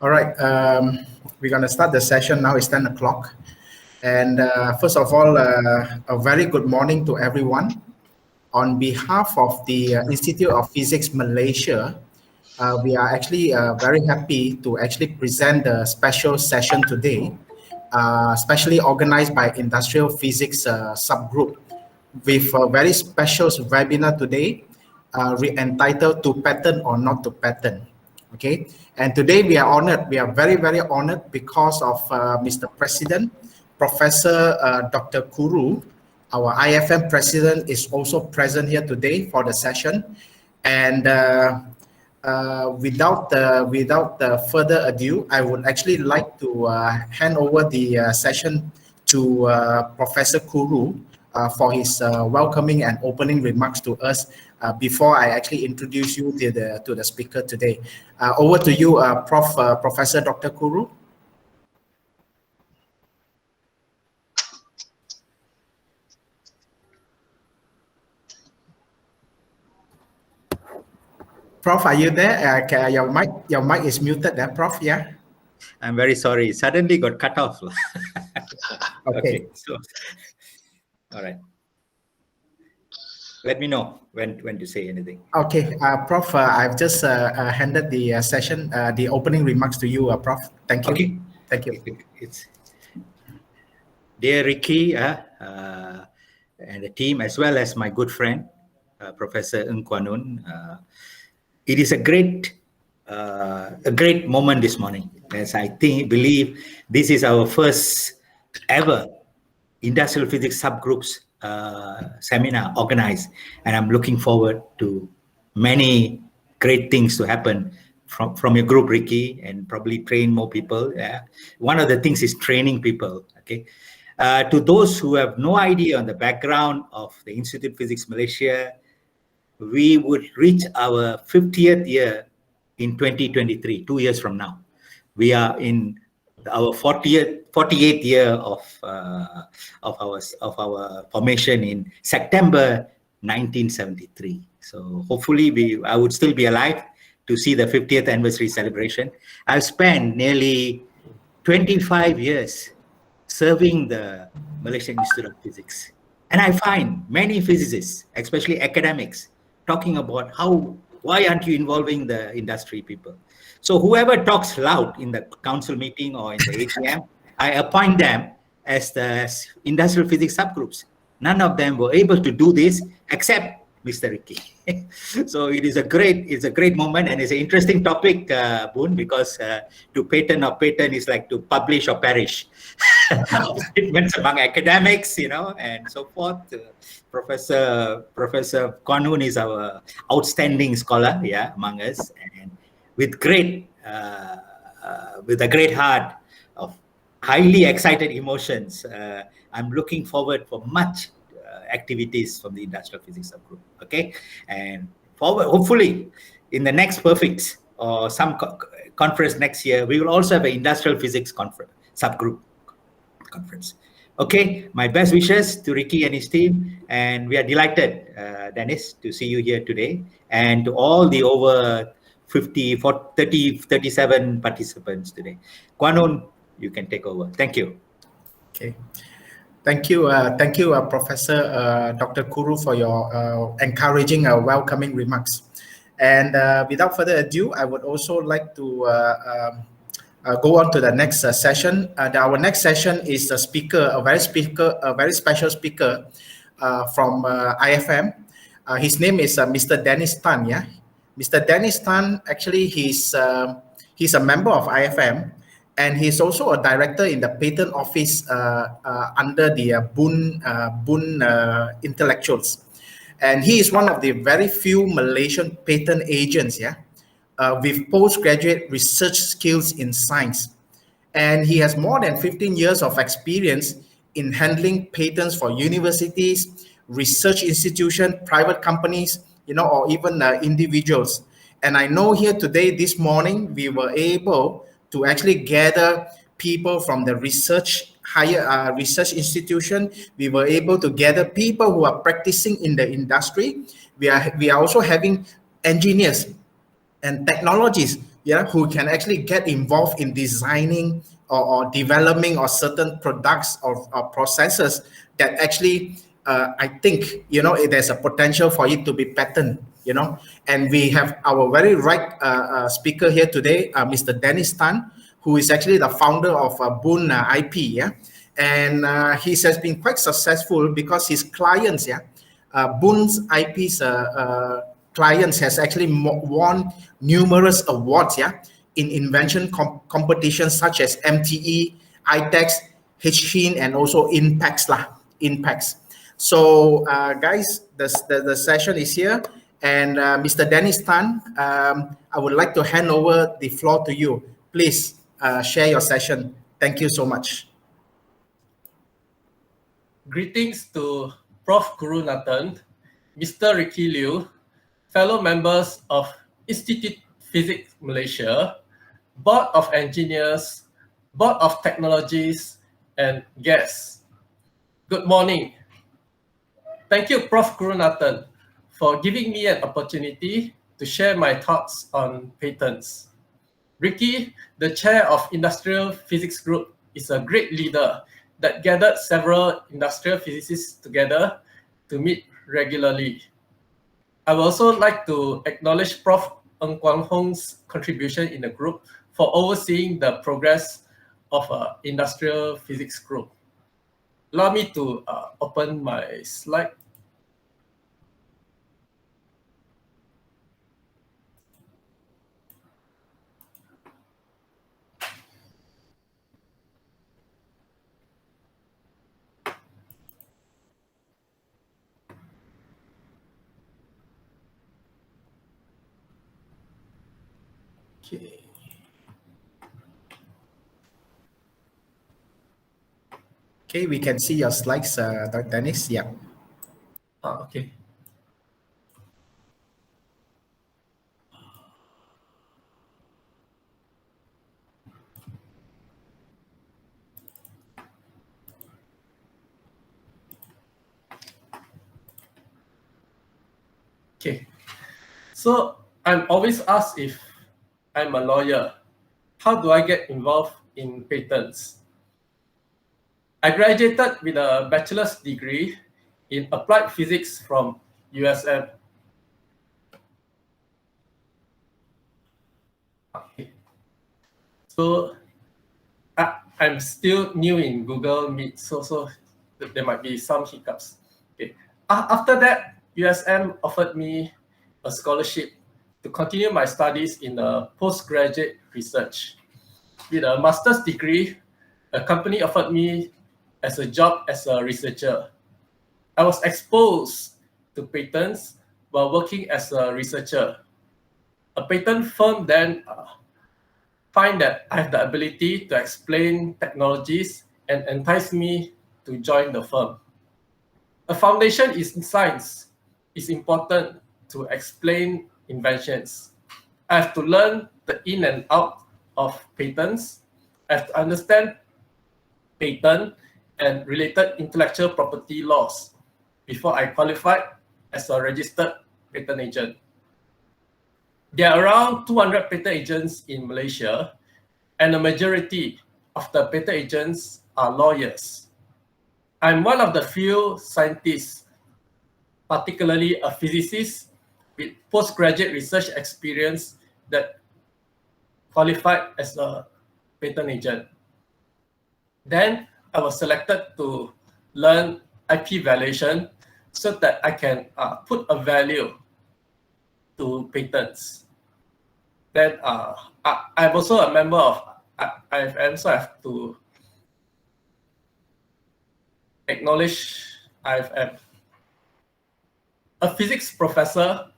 All right, we're going to start the session now. It's 10 o'clock. And first of all, a very good morning to everyone. On behalf of the Institute of Physics Malaysia, we are actually very happy to actually present the special session today, specially organized by Industrial Physics Subgroup, with a very special webinar today, entitled To Patent or Not to Patent. Okay, and today we are honored. We are very, very honored because of Mr. President, Professor Dr. Kuru, our IFM president, is also present here today for the session. And without further ado, I would actually like to hand over the session to Professor Kuru for his welcoming and opening remarks to us before I actually introduce you to the speaker today. Over to you, Professor Dr. Kuru. Prof, are you there? Your mic is muted there, Prof, yeah? I'm very sorry. Suddenly got cut off. Okay. So, all right. Let me know when to say anything. Okay, Prof, I've just handed the session, the opening remarks to you, Prof. Thank you. Okay. Thank you. It's dear Ricky and the team, as well as my good friend, Professor Ng Kuan Nun. It is a great moment this morning, as I believe this is our first ever Industrial Physics Subgroups seminar organized, and I'm looking forward to many great things to happen from your group, Ricky, and probably train more people. Yeah. One of the things is training people. Okay. To those who have no idea on the background of the Institute of Physics Malaysia, we would reach our 50th year in 2023, 2 years from now. We are in our 48th year of our formation in September 1973. So hopefully I would still be alive to see the 50th anniversary celebration. I've spent nearly 25 years serving the Malaysian Institute of Physics. And I find many physicists, especially academics, talking about why aren't you involving the industry people? So whoever talks loud in the council meeting or in the AGM, I appoint them as the industrial physics subgroups. None of them were able to do this except Mr. Ricky. So it's a great moment, and it's an interesting topic, Boon, because to patent or patent is like to publish or perish. Statements among academics, and so forth. Professor Kuan Nun is our outstanding scholar, among us, and with a great heart of highly excited emotions. I'm looking forward for much activities from the Industrial Physics Subgroup. Okay, and hopefully in the next Perfects or some conference next year, we will also have an Industrial Physics subgroup conference. Okay, my best wishes to Ricky and his team, and we are delighted, Dennis, to see you here today, and to all the over 37 participants today. Kuan Nun, you can take over. Thank you. Okay. Thank you, Professor Dr. Kuru, for your encouraging, welcoming remarks. And without further ado, I would also like to go on to the next session. Our next session is a very special speaker from IFM. His name is Mr. Dennis Tan. Yeah, Mr. Dennis Tan. Actually, he's a member of IFM. And he's also a director in the patent office under the Boon Intellectuals. And he is one of the very few Malaysian patent agents, with postgraduate research skills in science. And he has more than 15 years of experience in handling patents for universities, research institutions, private companies, or even individuals. And I know here today, this morning, we were able to actually gather people from the higher research institution. We were able to gather people who are practicing in the industry. We are also having engineers and technologists yeah, who can actually get involved in designing or developing or certain products or processes that actually I think there's a potential for it to be patent. And we have our very right speaker here today, Mr. Dennis Tan, who is actually the founder of Boon IP, yeah, and he has been quite successful because his clients, yeah, Boon's IP's clients has actually won numerous awards, yeah, in invention competitions such as MTE, ITEX, HIN, and also Impacts lah, Impacts. So, guys, the session is here, and Mr. Dennis Tan, I would like to hand over the floor to you. Please share your session. Thank you so much. Greetings to Prof. Guru Nathan, Mr. Ricky Liu, fellow members of Institute Physics Malaysia, Board of Engineers, Board of Technologies, and guests. Good morning. Thank you, Prof. Guru Nathan, for giving me an opportunity to share my thoughts on patents. Ricky, the chair of Industrial Physics Group, is a great leader that gathered several industrial physicists together to meet regularly. I would also like to acknowledge Prof. Ng Kwang Hong's contribution in the group for overseeing the progress of Industrial Physics Group. Allow me to open my slide. Okay. Okay, we can see your slides, Dr. Dennis. Yeah. Okay. Okay. So I'm always asked if I'm a lawyer. How do I get involved in patents? I graduated with a bachelor's degree in applied physics from USM. Okay. So I'm still new in Google Meet, so there might be some hiccups. Okay. After that, USM offered me a scholarship to continue my studies in postgraduate research. With a master's degree, a company offered me as a job as a researcher. I was exposed to patents while working as a researcher. A patent firm then find that I have the ability to explain technologies and entice me to join the firm. A foundation in science is important to explain inventions. I have to learn the in and out of patents. I have to understand patent and related intellectual property laws before I qualify as a registered patent agent. There are around 200 patent agents in Malaysia, and the majority of the patent agents are lawyers. I'm one of the few scientists, particularly a physicist with postgraduate research experience, that qualified as a patent agent. Then I was selected to learn IP valuation so that I can put a value to patents. Then I'm also a member of IFM, so I have to acknowledge IFM. A physics professor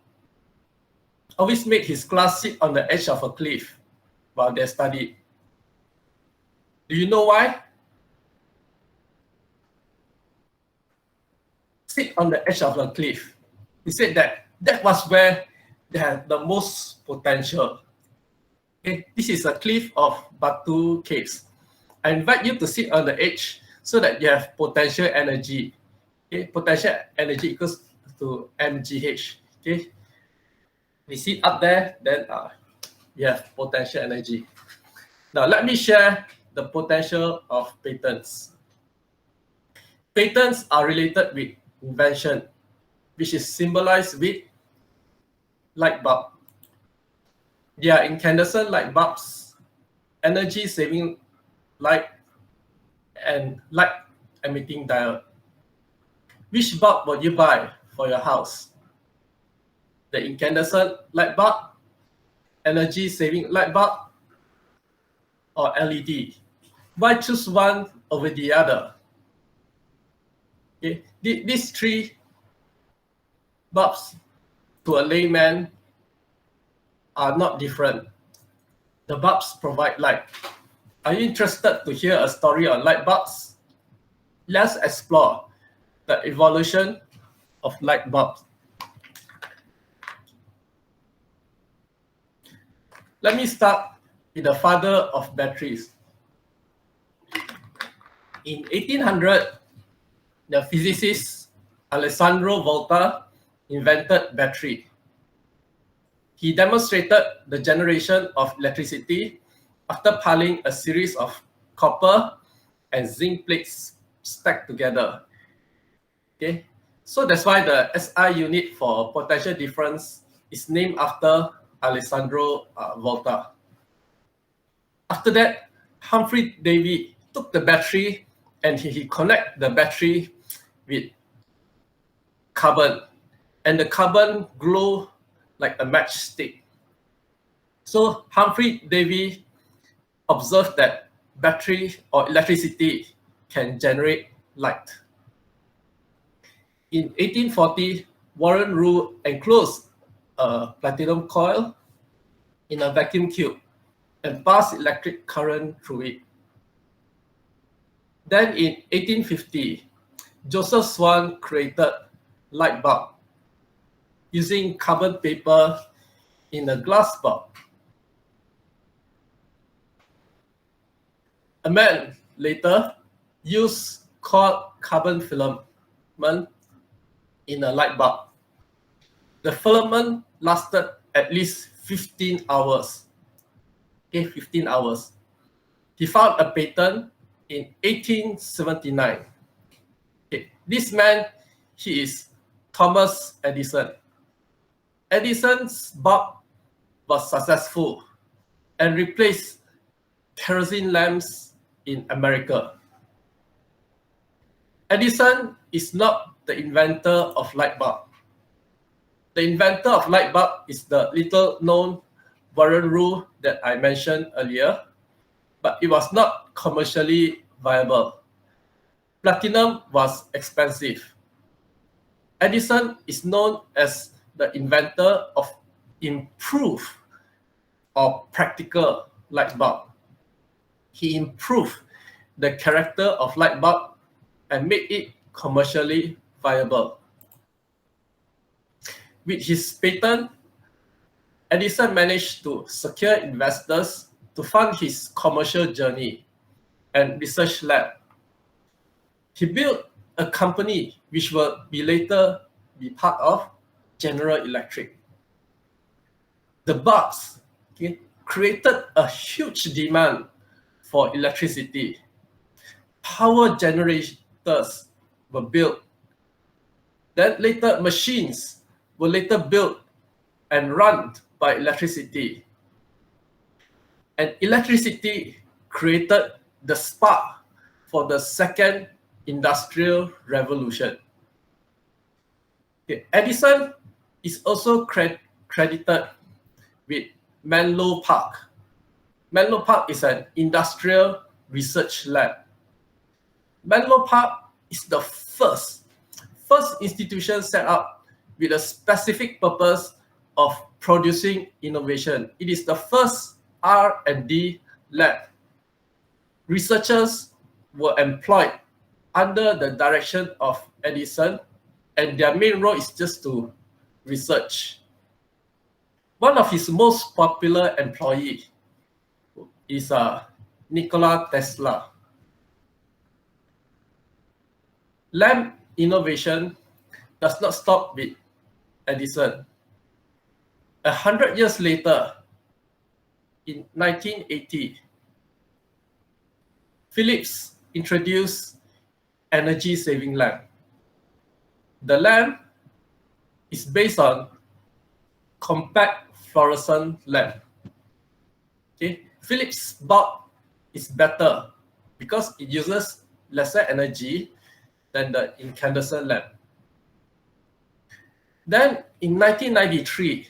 always made his class sit on the edge of a cliff while they studied. Do you know why? Sit on the edge of a cliff. He said that was where they had the most potential. Okay, this is a cliff of Batu Caves. I invite you to sit on the edge so that you have potential energy. Okay, potential energy equals to mgh. Okay, we sit up there, then we have potential energy. Now, let me share the potential of patents. Patents are related with invention, which is symbolized with light bulb. They are incandescent light bulbs, energy-saving light, and light-emitting diode. Which bulb would you buy for your house? The incandescent light bulb, energy-saving light bulb, or LED? Why choose one over the other? Okay. These three bulbs to a layman are not different. The bulbs provide light. Are you interested to hear a story on light bulbs? Let's explore the evolution of light bulbs. Let me start with the father of batteries. In 1800, the physicist Alessandro Volta invented battery. He demonstrated the generation of electricity after piling a series of copper and zinc plates stacked together. Okay, so that's why the SI unit for potential difference is named after Alessandro Volta. After that, Humphrey Davy took the battery and he connected the battery with carbon, and the carbon glow like a matchstick. So Humphrey Davy observed that battery or electricity can generate light. In 1840, Warren Roux enclosed a platinum coil in a vacuum tube and passed electric current through it. Then in 1850, Joseph Swan created light bulb using carbon paper in a glass bulb. A man later used carbon filament in a light bulb. The filament lasted at least 15 hours. Okay, 15 hours. He found a patent in 1879. Okay, this man, he is Thomas Edison. Edison's bulb was successful and replaced kerosene lamps in America. Edison is not the inventor of light bulb. The inventor of light bulb is the little known Warren Roux that I mentioned earlier, but it was not commercially viable. Platinum was expensive. Edison is known as the inventor of improved or practical light bulb. He improved the character of light bulb and made it commercially viable. With his patent, Edison managed to secure investors to fund his commercial journey and research lab. He built a company which will later be part of General Electric. The bulbs created a huge demand for electricity. Power generators were built. Then later machines were later built and run by electricity. And electricity created the spark for the second industrial revolution. Okay. Edison is also credited with Menlo Park. Menlo Park is an industrial research lab. Menlo Park is the first institution set up with a specific purpose of producing innovation. It is the first R&D lab. Researchers were employed under the direction of Edison, and their main role is just to research. One of his most popular employees is Nikola Tesla. Lamp innovation does not stop with Edison. 100 years later, in 1980, Philips introduced energy saving lamp. The lamp is based on compact fluorescent lamp. Okay, Philips bulb is better because it uses lesser energy than the incandescent lamp. Then in 1993,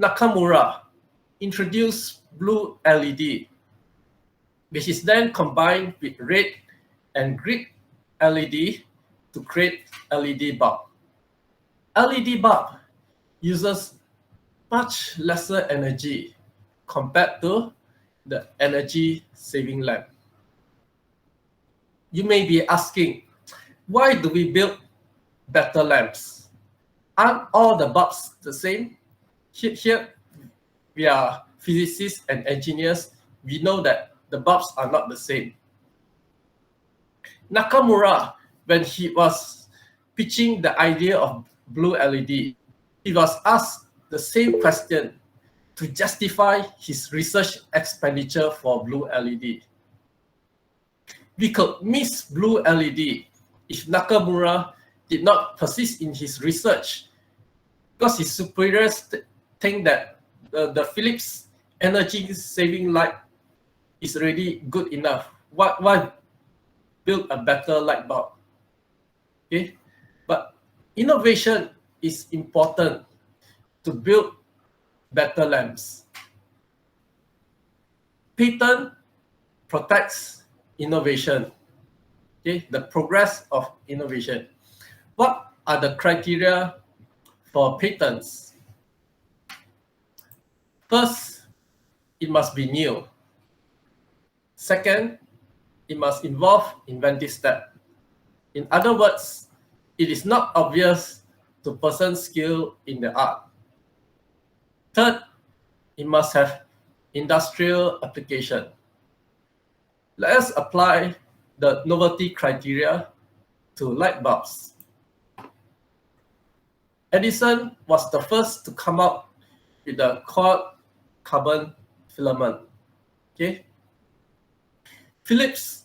Nakamura introduced blue LED, which is then combined with red and green LED to create LED bulb. LED bulb uses much lesser energy compared to the energy saving lamp. You may be asking, why do we build better lamps? Aren't all the bulbs the same? Here we are physicists and engineers. We know that the bulbs are not the same. Nakamura, when he was pitching the idea of blue LED, he was asked the same question to justify his research expenditure for blue LED. We could miss blue LED if Nakamura did not persist in his research, because his superiors think that the Philips energy saving light is already good enough. Why build a better light bulb? Okay, but innovation is important to build better lamps. Patent protects innovation. Okay, the progress of innovation. What are the criteria for patents? First, it must be new. Second, it must involve inventive step. In other words, it is not obvious to persons skilled in the art. Third, it must have industrial application. Let us apply the novelty criteria to light bulbs. Edison was the first to come up with the coiled carbon filament. Okay. Philips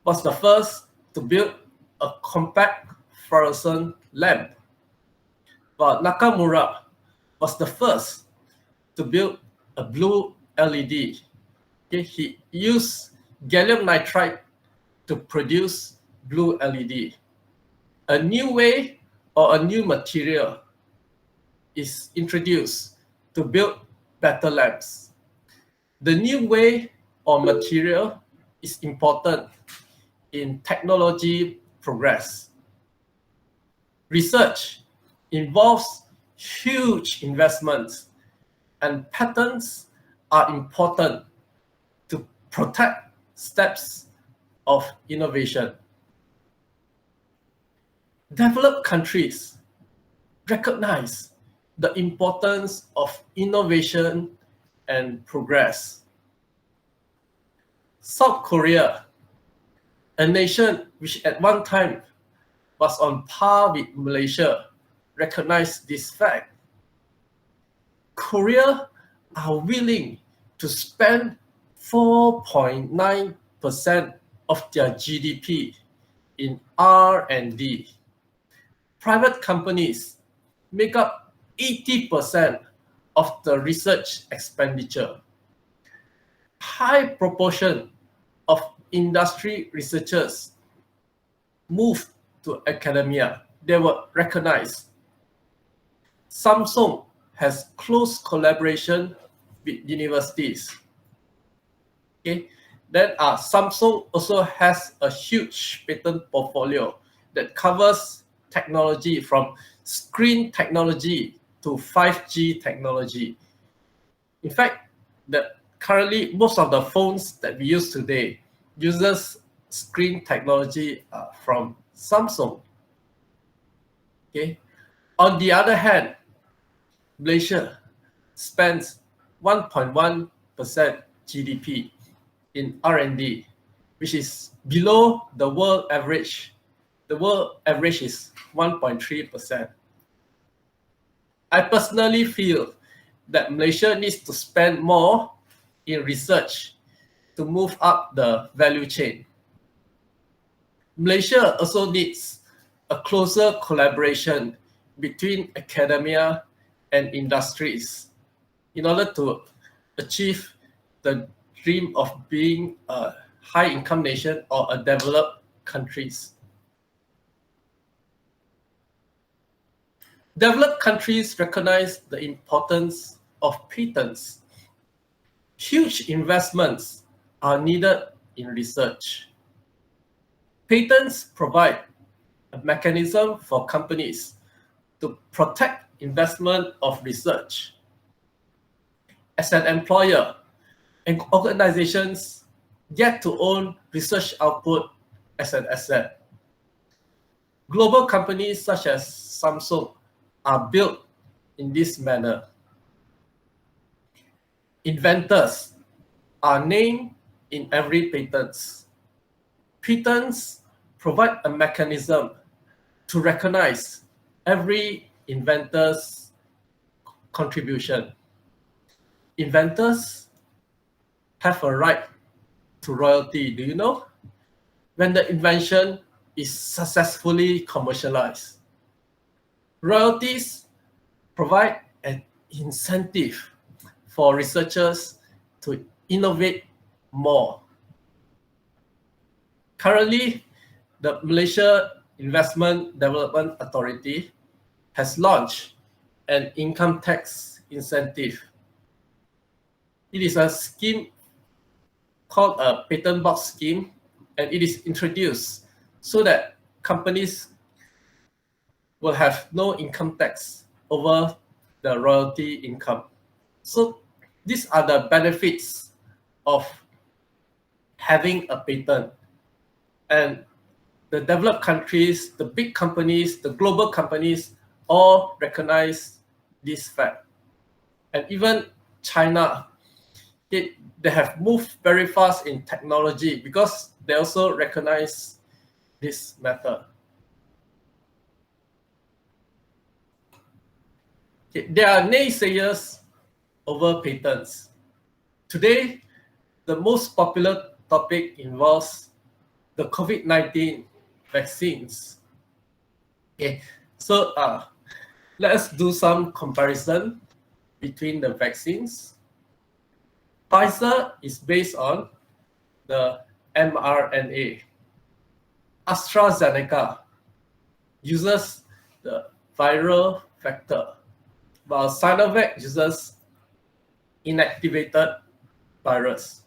was the first to build a compact fluorescent lamp, while Nakamura was the first to build a blue LED. Okay. He used gallium nitride to produce blue LED. A new way or a new material is introduced to build better lamps. The new way or material is important in technology progress. Research involves huge investments, and patents are important to protect steps of innovation. Developed countries recognize the importance of innovation and progress. South Korea, a nation which at one time was on par with Malaysia, recognized this fact. Korea are willing to spend 4.9% of their GDP in R&D. Private companies make up 80% of the research expenditure. High proportion of industry researchers move to academia. They were recognized. Samsung has close collaboration with universities. Okay. Then Samsung also has a huge patent portfolio that covers technology from screen technology to 5G technology. In fact, currently most of the phones that we use today uses screen technology from Samsung. Okay. On the other hand, Malaysia spends 1.1% GDP in R&D, which is below the world average. The world average is 1.3%. I personally feel that Malaysia needs to spend more in research to move up the value chain. Malaysia also needs a closer collaboration between academia and industries in order to achieve the dream of being a high-income nation or a developed countries. Developed countries recognize the importance of patents. Huge investments are needed in research. Patents provide a mechanism for companies to protect investment of research. As an employer, and organizations get to own research output as an asset. Global companies such as Samsung are built in this manner. Inventors are named in every patent. Patents provide a mechanism to recognize every inventor's contribution. Inventors have a right to royalty. Do you know? When the invention is successfully commercialized. Royalties provide an incentive for researchers to innovate more. Currently, the Malaysia Investment Development Authority has launched an income tax incentive. It is a scheme called a patent box scheme, and it is introduced so that companies will have no income tax over the royalty income. So these are the benefits of having a patent. And the developed countries, the big companies, the global companies all recognize this fact. And even China, they have moved very fast in technology because they also recognize this matter. There are naysayers over patents. Today, the most popular topic involves the COVID-19 vaccines. Okay, so let us do some comparison between the vaccines. Pfizer is based on the mRNA. AstraZeneca uses the viral vector, while Sinovac uses inactivated virus.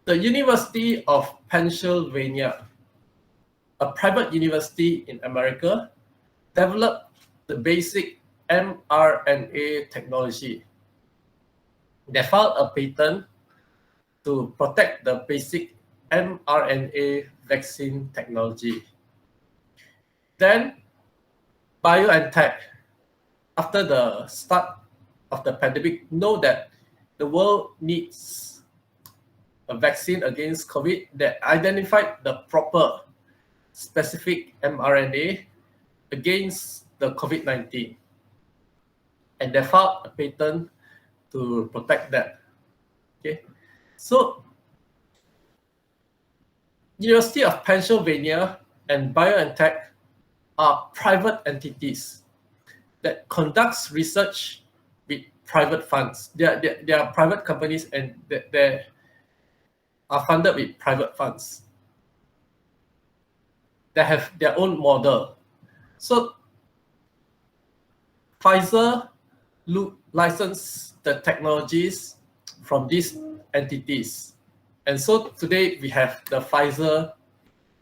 The University of Pennsylvania, a private university in America, developed the basic mRNA technology. They filed a patent to protect the basic mRNA vaccine technology. Then, BioNTech, after the start of the pandemic, know that the world needs a vaccine against COVID. That identified the proper specific mRNA against the COVID-19. And they filed a patent to protect that. Okay, so University of Pennsylvania and BioNTech are private entities that conducts research with private funds. They are private companies and they are funded with private funds. They have their own model. So Pfizer licensed the technologies from these entities. And so today we have the Pfizer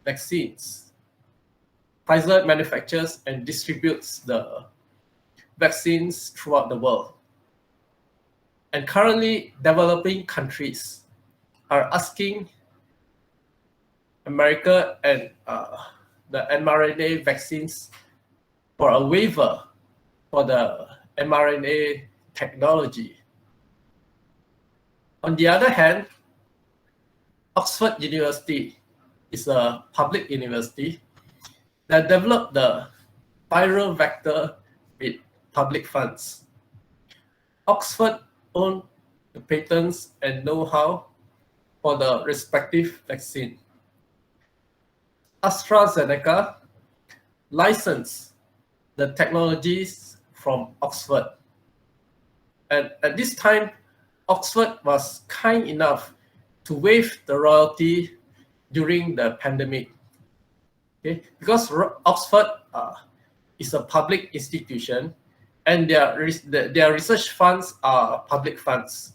vaccines. Pfizer manufactures and distributes the vaccines throughout the world. And currently, developing countries are asking America and the mRNA vaccines for a waiver for the mRNA technology. On the other hand, Oxford University is a public university that developed the viral vector with public funds. Oxford owned the patents and know-how for the respective vaccine. AstraZeneca licensed the technologies from Oxford. And at this time, Oxford was kind enough to waive the royalty during the pandemic. Okay? Because Oxford is a public institution, and their research funds are public funds.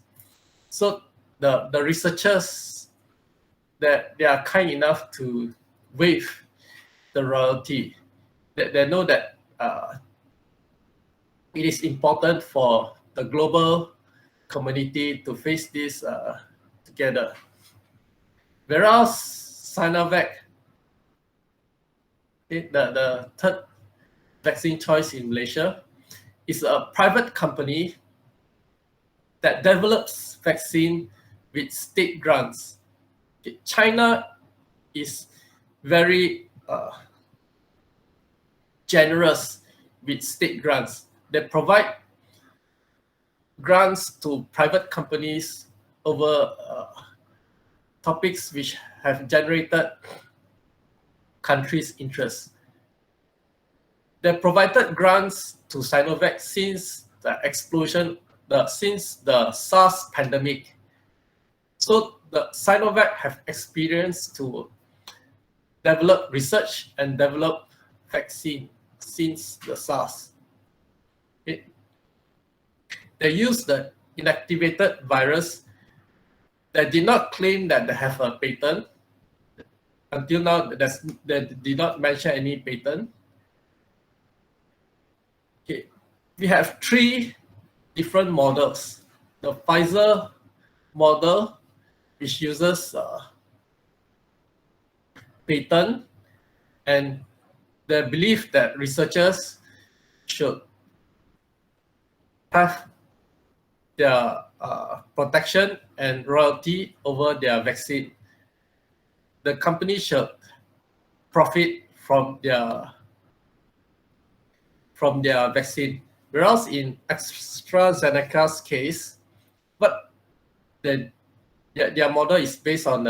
So the researchers, that they are kind enough to waive the royalty. They know that it is important for the global community to face this together. Whereas Sinovac, the third vaccine choice in Malaysia, is a private company that develops vaccine with state grants. China is very generous with state grants. They provide grants to private companies over topics which have generated countries' interest. They provided grants to Sinovac since the explosion, since the SARS pandemic. So the Sinovac have experience to develop research and develop vaccine since the SARS. They use the inactivated virus. They did not claim that they have a patent. Until now, they did not mention any patent. Okay. We have three different models. The Pfizer model, which uses patent, and they believe that researchers should have their protection and royalty over their vaccine. The company should profit from their vaccine. Whereas in AstraZeneca's case, but their model is based on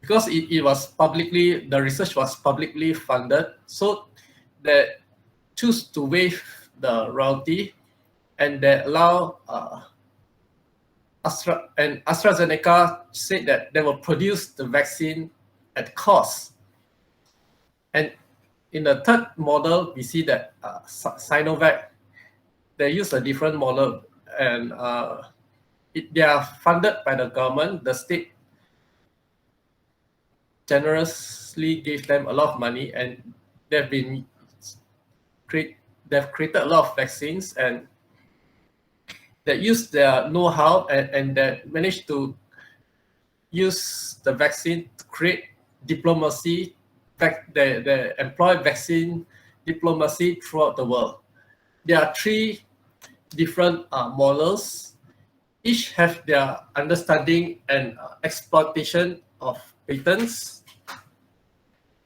because it was publicly, the research was publicly funded, so they choose to waive the royalty, and they allow AstraZeneca said that they will produce the vaccine at cost. And in the third model, we see that Sinovac, they use a different model, and they are funded by the government. The state generously gave them a lot of money, and they've created a lot of vaccines, and they use their know-how, and they managed to use the vaccine to create diplomacy. They employ vaccine diplomacy throughout the world. There are three different models. Each have their understanding and exploitation of patents.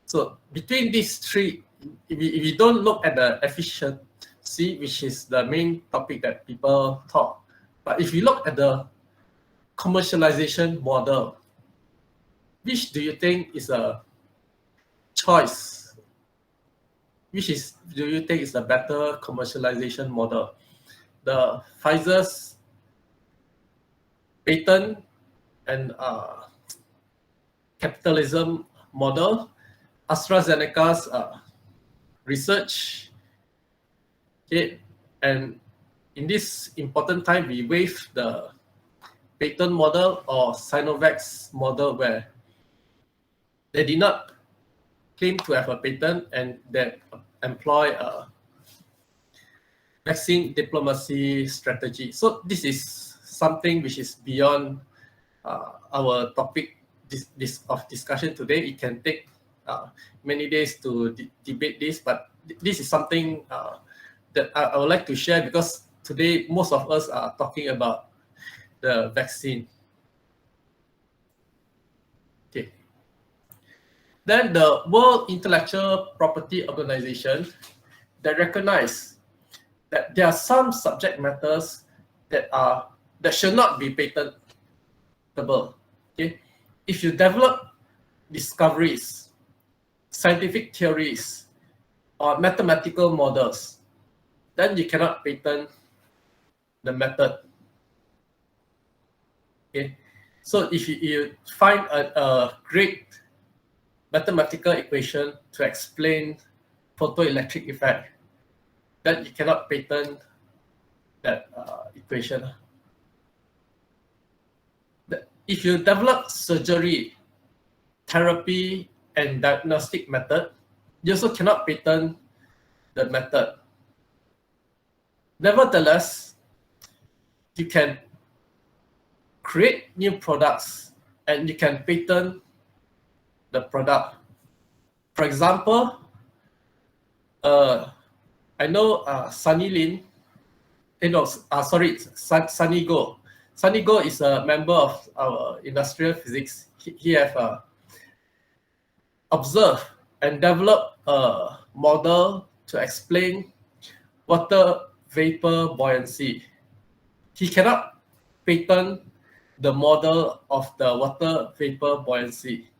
So between these three, if we don't look at the efficiency, which is the main topic that people talk, but if you look at the commercialization model, which do you think is a choice? Do you think is a better commercialization model? The Pfizer's patent and capitalism model, AstraZeneca's research, okay, and in this important time, we waive the patent model, or Sinovac's model, where they did not claim to have a patent, and they employ a vaccine diplomacy strategy. So this is something which is beyond our topic of discussion today. It can take many days to debate this, but this is something that I would like to share, because today most of us are talking about the vaccine. Okay. Then the World Intellectual Property Organization, they recognize that there are some subject matters that should not be patentable. Okay, if you develop discoveries, scientific theories, or mathematical models, then you cannot patent the method. Okay, so if you find a great mathematical equation to explain photoelectric effect, then you cannot patent that equation. If you develop surgery, therapy, and diagnostic method, you also cannot patent the method. Nevertheless, you can create new products and you can patent the product. For example, I know Sunny Lin, Sunny Go. Sunny Go is a member of our industrial physics. He have observed and developed a model to explain water vapor buoyancy. He cannot patent the model of the water vapor buoyancy.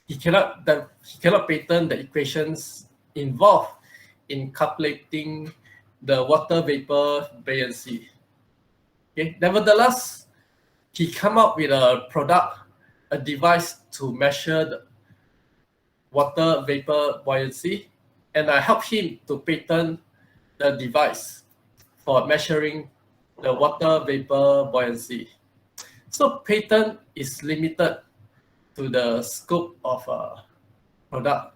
He cannot patent the equations involved in calculating the water vapor buoyancy. Okay. Nevertheless, he came up with a product, a device to measure the water vapor buoyancy, and I helped him to patent the device for measuring the water vapor buoyancy. So patent is limited to the scope of a product.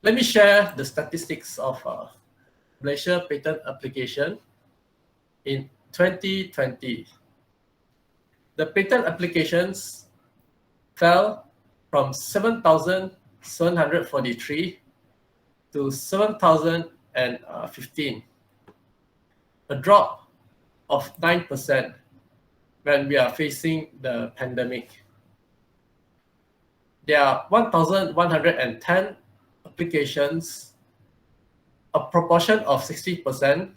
Let me share the statistics of Malaysia patent application in 2020. The patent applications fell from 7,743 to 7,015, a drop of 9% when we are facing the pandemic. There are 1,110 applications, a proportion of 60%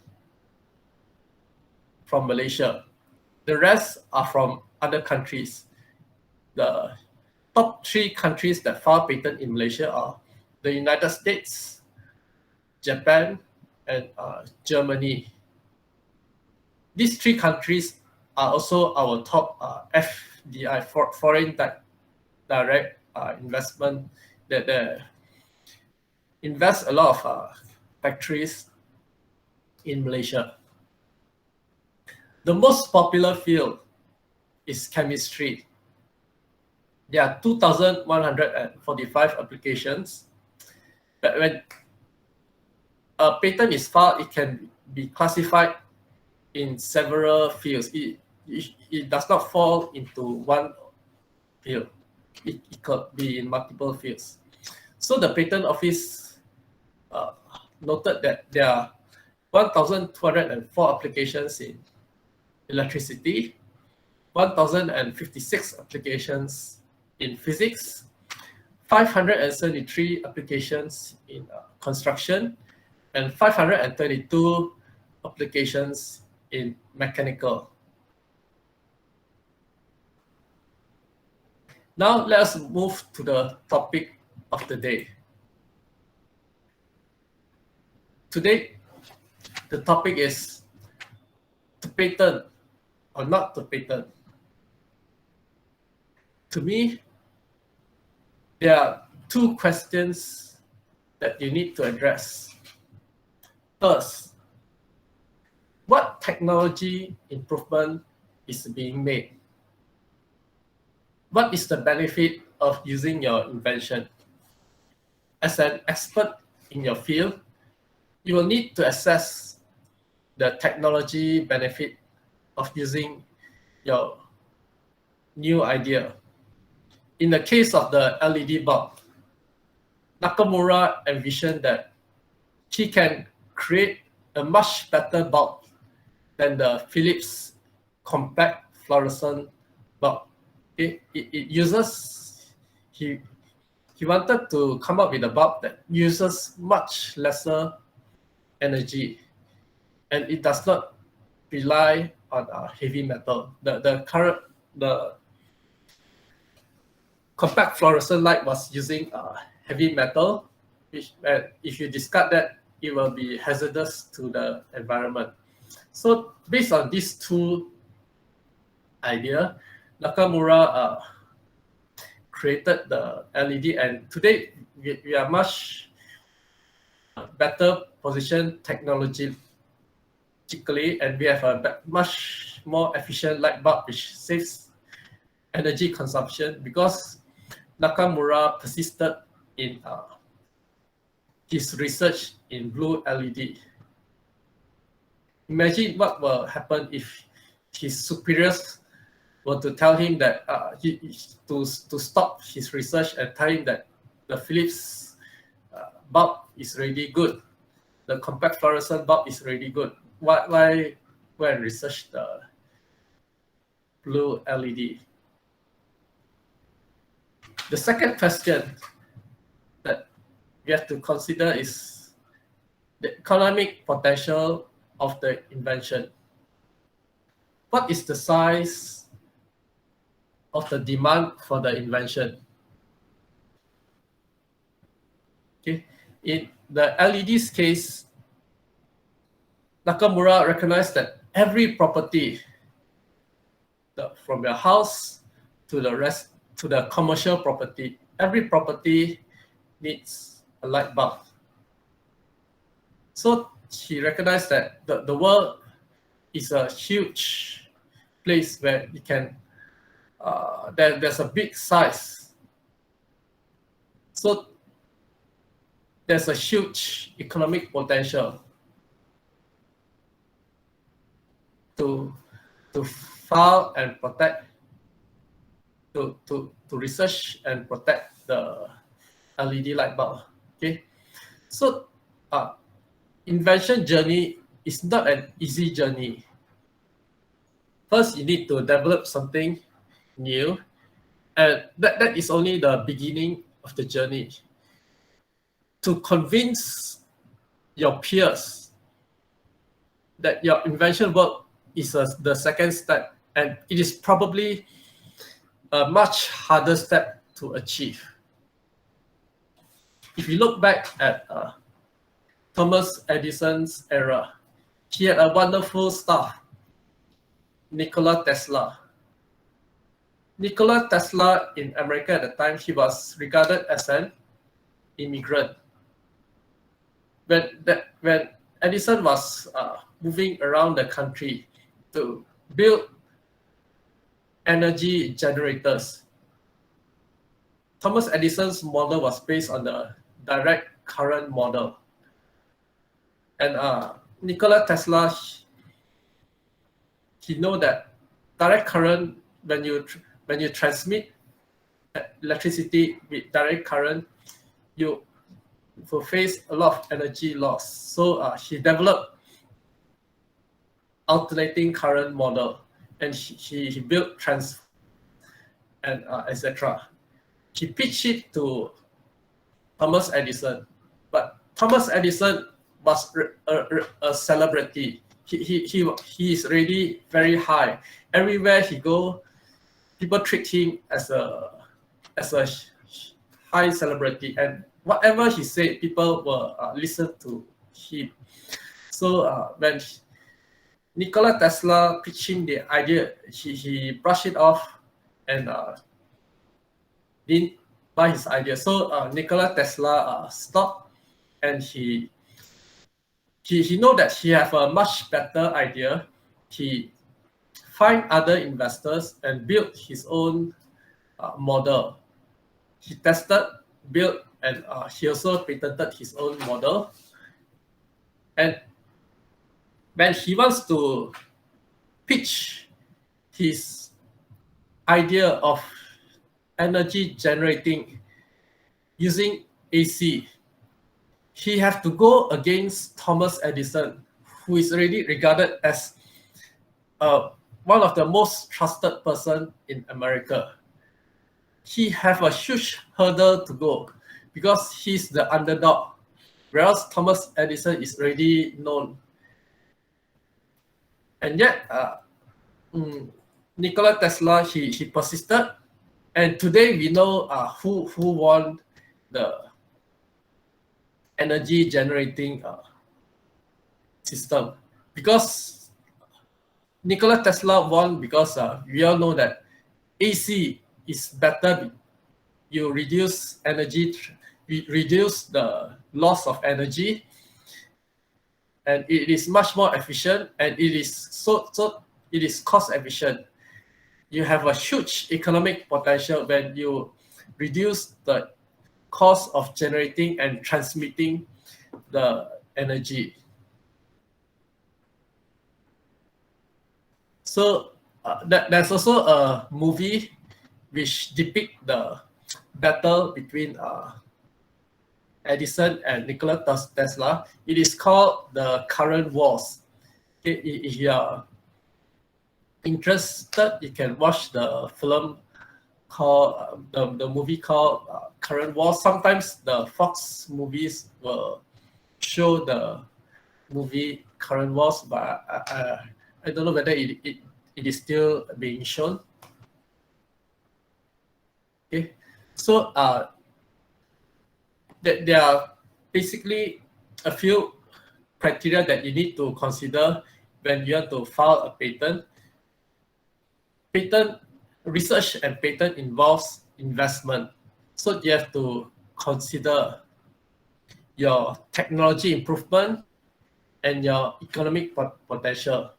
from Malaysia. The rest are from other countries. The top 3 countries that file patent in Malaysia are the United States, Japan, and Germany. These 3 countries are also our top FDI, foreign direct investment, that invest a lot of factories in Malaysia. The most popular field is chemistry. There are 2,145 applications. But when a patent is filed, it can be classified in several fields. It does not fall into one field. It could be in multiple fields. So the patent office noted that there are 1,204 applications in electricity, 1,056 applications in physics, 573 applications in construction, and 532 applications in mechanical. Now let's move to the topic of the day. Today, the topic is to patent or not to patent. To me, there are 2 questions that you need to address. First, what technology improvement is being made? What is the benefit of using your invention? As an expert in your field, you will need to assess the technology benefit of using your new idea. In the case of the LED bulb, Nakamura envisioned that he can create a much better bulb than the Philips compact fluorescent bulb. He wanted to come up with a bulb that uses much lesser energy, and it does not rely on heavy metal. The compact fluorescent light was using heavy metal, which if you discard that, it will be hazardous to the environment. So based on these two ideas, Nakamura created the LED, and today we are much better positioned technologically, and we have a much more efficient light bulb which saves energy consumption because Nakamura persisted in his research in blue LED. Imagine what will happen if his superiors were to tell him that to stop his research and tell him that the Philips bulb is really good, the compact fluorescent bulb is really good. Why go and research the blue LED? The second question that we have to consider is the economic potential of the invention. What is the size of the demand for the invention? Okay. In the LED's case, Nakamura recognized that every property, from your house to the commercial property, every property needs a light bulb. So he recognized that the world is a huge place where it can there's a big size. So there's a huge economic potential to file and protect, to research and protect the LED light bulb. Okay, so invention journey is not an easy journey. First, you need to develop something new, and that is only the beginning of the journey. To convince your peers that your invention work is the second step, and it is probably a much harder step to achieve. If you look back at Thomas Edison's era, he had a wonderful staff, Nikola Tesla. Nikola Tesla in America at the time, he was regarded as an immigrant. When Edison was moving around the country to build energy generators, Thomas Edison's model was based on the direct current model. And Nikola Tesla, he know that direct current, when you transmit electricity with direct current, you will face a lot of energy loss. So he developed alternating current model, and he built transformers and etc. He pitched it to Thomas Edison, but Thomas Edison was a celebrity. He is really very high. Everywhere he go, people treat him as a high celebrity, and whatever he said, people will listen to him. So when Nikola Tesla pitching the idea, he brushed it off and didn't buy his idea. So Nikola Tesla stopped, and he know that he have a much better idea. He find other investors and built his own model. He tested, built, and he also patented his own model. And when he wants to pitch his idea of energy generating using AC, he have to go against Thomas Edison, who is already regarded as one of the most trusted person in America. He have a huge hurdle to go because he's the underdog. whereas Thomas Edison is already known. And yet, Nikola Tesla, he persisted, and today we know who won the energy generating system, because Nikola Tesla won because we all know that AC is better. You reduce energy, reduce the loss of energy, and it is much more efficient, and it is it is cost efficient. You have a huge economic potential when you reduce the cost of generating and transmitting the energy. So there's also a movie which depicts the battle between Edison and Nikola Tesla. It is called the Current Wars. If you are interested, you can watch the film called the movie called Current Wars. Sometimes the Fox movies will show the movie Current Wars, but I don't know whether it is still being shown. Okay, so there are basically a few criteria that you need to consider when you want to file a patent. Patent research and patent involves investment, so you have to consider your technology improvement and your economic potential.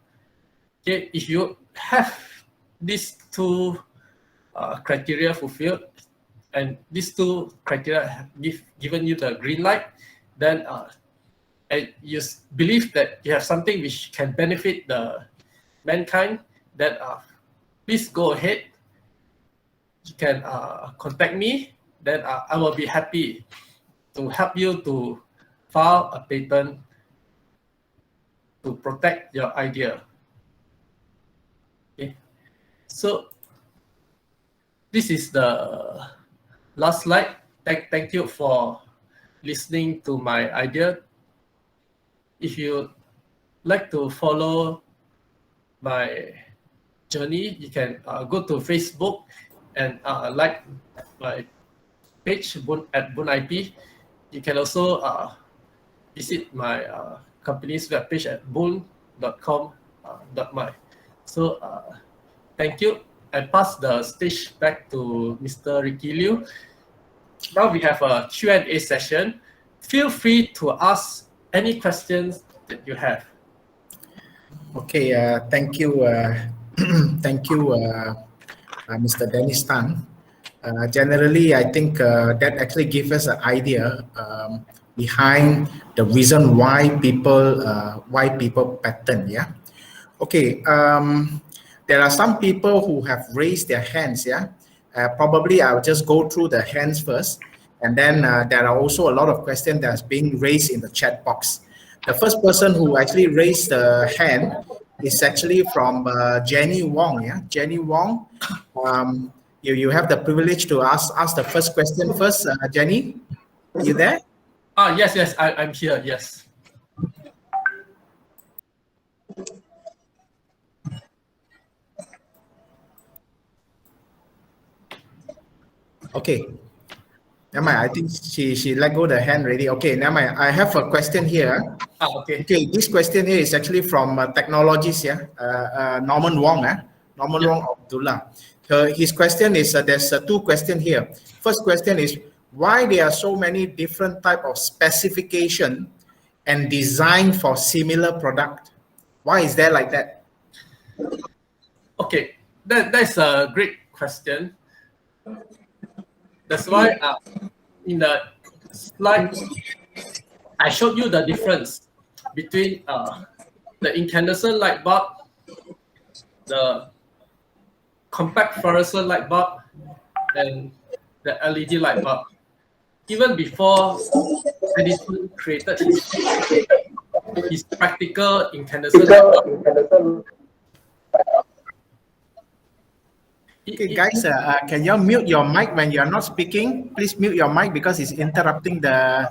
Okay, if you have these two criteria fulfilled, and these two criteria have given you the green light, then and you believe that you have something which can benefit the mankind, then please go ahead. You can contact me, then I will be happy to help you to file a patent to protect your idea. Okay, so this is the last slide. Thank you for listening to my idea. If you like to follow my journey, you can go to Facebook and like my page at Boon IP. You can also visit my company's webpage at boon.com.my. So thank you. I pass the stage back to Mr. Ricky Liu. Now we have a Q&A session. Feel free to ask any questions that you have. Okay, thank you, thank you, Mr. Dennis Tan. Generally, I think that actually gives us an idea behind the reason why people patent. Yeah. Okay. There are some people who have raised their hands. Yeah. Probably I'll just go through the hands first, and then there are also a lot of questions that's being raised in the chat box. The first person who actually raised the hand is actually from Jenny Wong. Yeah, Jenny Wong. You have the privilege to ask the first question first. Jenny, you there? Yes, I'm here. Yes. Okay. Never mind. I think she let go the hand already. Okay, never mind. I have a question here. Okay. Okay, this question here is actually from Technologies. Yeah, Norman Wong. Norman Wong Abdullah. His question is there's two questions here. First question is why there are so many different type of specification and design for similar product. Why is there like that? Okay, that's a great question. That's why in the slide I showed you the difference between the incandescent light bulb, the compact fluorescent light bulb, and the LED light bulb. Even before Edison created his practical incandescent light bulb. Okay, guys, can you mute your mic when you are not speaking? Please mute your mic because it's interrupting the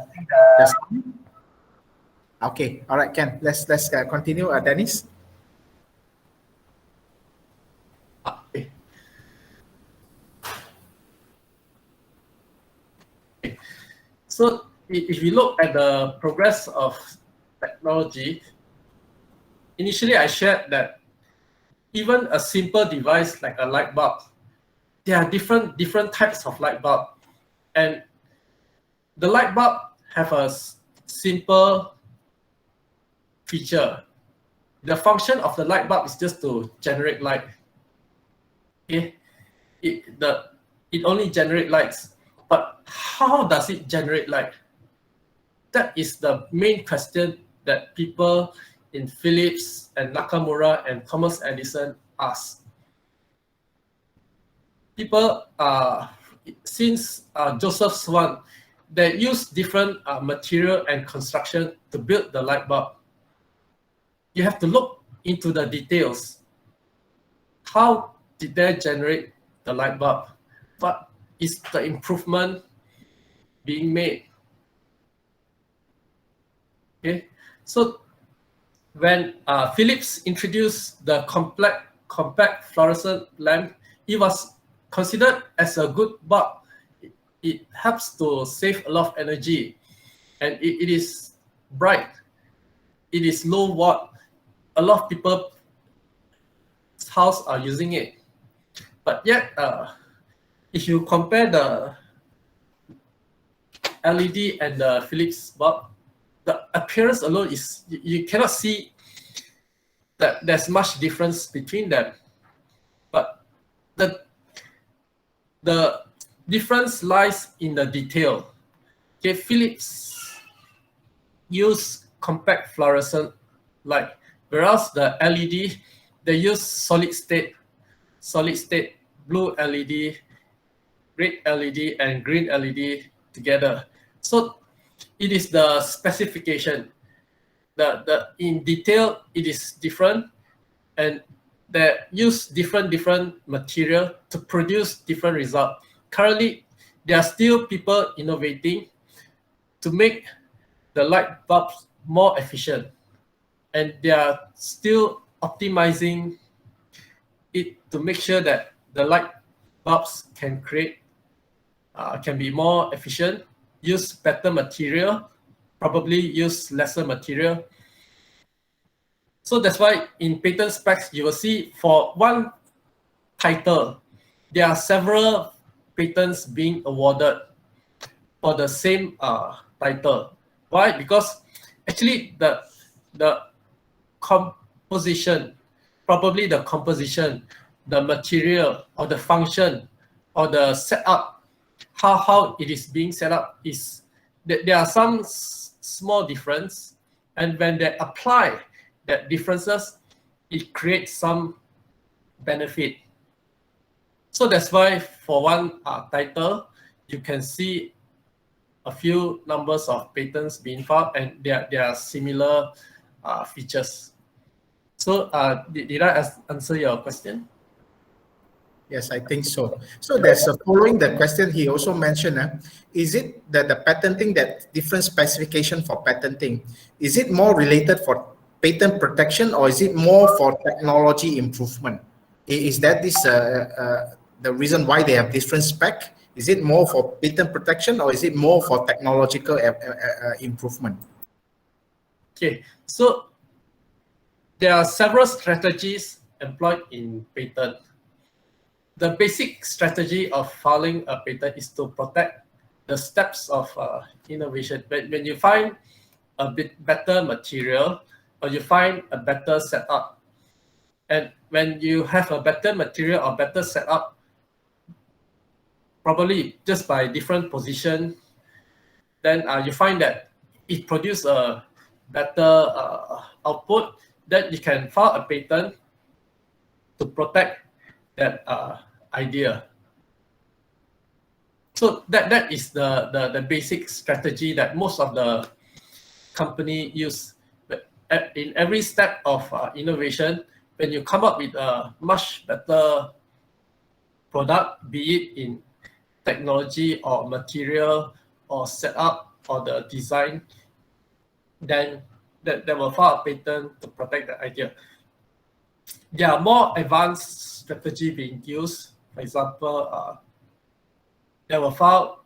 sound. Okay, all right, Ken. Let's continue. Dennis. Okay. So if you look at the progress of technology, initially I shared that even a simple device like a light bulb, there are different types of light bulb, and the light bulb have a simple feature. The function of the light bulb is just to generate light. Okay, it only generate lights, but how does it generate light? That is the main question that people in Philips and Nakamura and Thomas Edison asked. People, since Joseph Swan, they use different material and construction to build the light bulb. You have to look into the details. How did they generate the light bulb? What is the improvement being made? Okay, so when Philips introduced the compact fluorescent lamp, it was considered as a good bulb. It helps to save a lot of energy, and it is bright. It is low watt. A lot of people's house are using it, but yet if you compare the LED and the Philips bulb, the appearance alone is you cannot see that there's much difference between them. But the difference lies in the detail. Okay, Philips use compact fluorescent light, whereas the LED they use solid state blue LED, red LED, and green LED together. So it is the specification. The in detail it is different, and they use different material to produce different result. Currently, there are still people innovating to make the light bulbs more efficient, and they are still optimizing it to make sure that the light bulbs can be more efficient, use better material, probably use lesser material. So that's why in patent specs, you will see for one title, there are several patents being awarded for the same title. Why? Because actually the composition, probably the composition, the material or the function or the setup, how it is being set up is there are some small difference, and when they apply that differences, it creates some benefit. So that's why for one title, you can see a few numbers of patents being filed, and there are similar features. So did I answer your question? Yes, I think so. So there's following the question he also mentioned, is it that the patenting, that different specification for patenting, is it more related for patent protection or is it more for technology improvement? Is that the reason why they have different spec? Is it more for patent protection or is it more for technological improvement? Okay, so there are several strategies employed in patent. The basic strategy of filing a patent is to protect the steps of innovation. When you find a bit better material or you find a better setup, and when you have a better material or better setup, probably just by different position, then you find that it produces a better output, then you can file a patent to protect that idea. So that is the basic strategy that most of the company use. But in every step of innovation, when you come up with a much better product, be it in technology or material or setup or the design, then that will file a patent to protect the idea. There are more advanced strategy being used. For example, they will file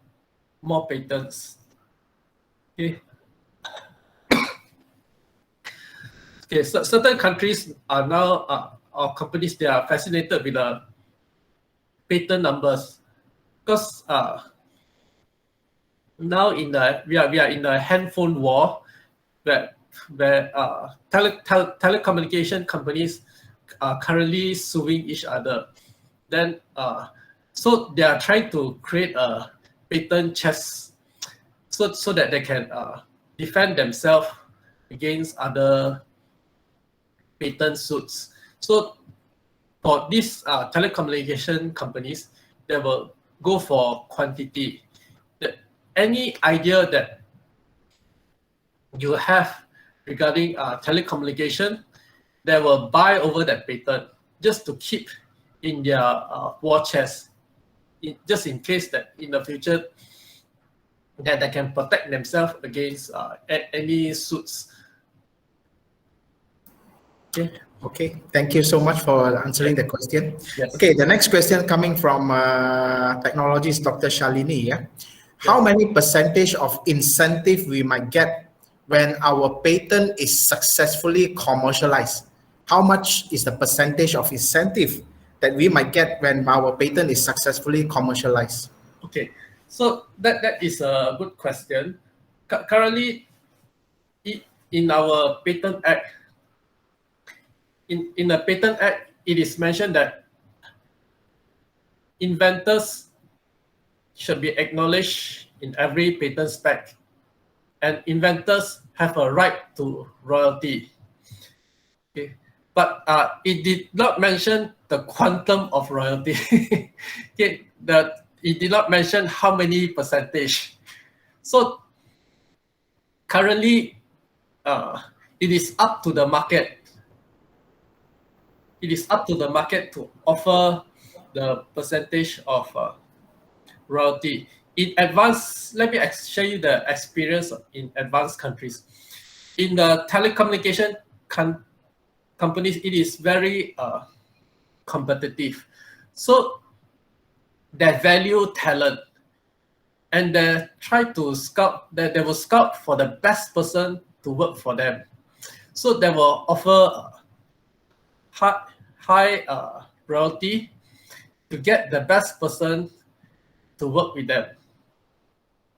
more patents. Okay. Okay, so certain countries are now, or companies, they are fascinated with the patent numbers, because now we are in a handphone war, where telecommunication companies are currently suing each other. Then so they are trying to create a patent chest, so that they can defend themselves against other patent suits. So for these telecommunication companies, they will go for quantity. Any idea that you have regarding telecommunication, they will buy over that patent just to keep in their war chest, just in case that in the future that they can protect themselves against any suits. Okay. Okay, thank you so much for answering the question. Yes. Okay, the next question coming from technologist Dr. Shalini. Yeah? How many percentage of incentive we might get when our patent is successfully commercialized? How much is the percentage of incentive that we might get when our patent is successfully commercialized? Okay, so that is a good question. Currently, in our Patent Act, in the Patent Act, it is mentioned that inventors should be acknowledged in every patent spec, and inventors have a right to royalty. Okay, but it did not mention the quantum of royalty. Okay, it did not mention how many percentage. So currently, it is up to the market. It is up to the market to offer the percentage of royalty. In advanced, let me share you the experience in advanced countries. In the telecommunication companies, it is very competitive. So they value talent, and they try to scout, they will scout for the best person to work for them. So they will offer high royalty to get the best person to work with them.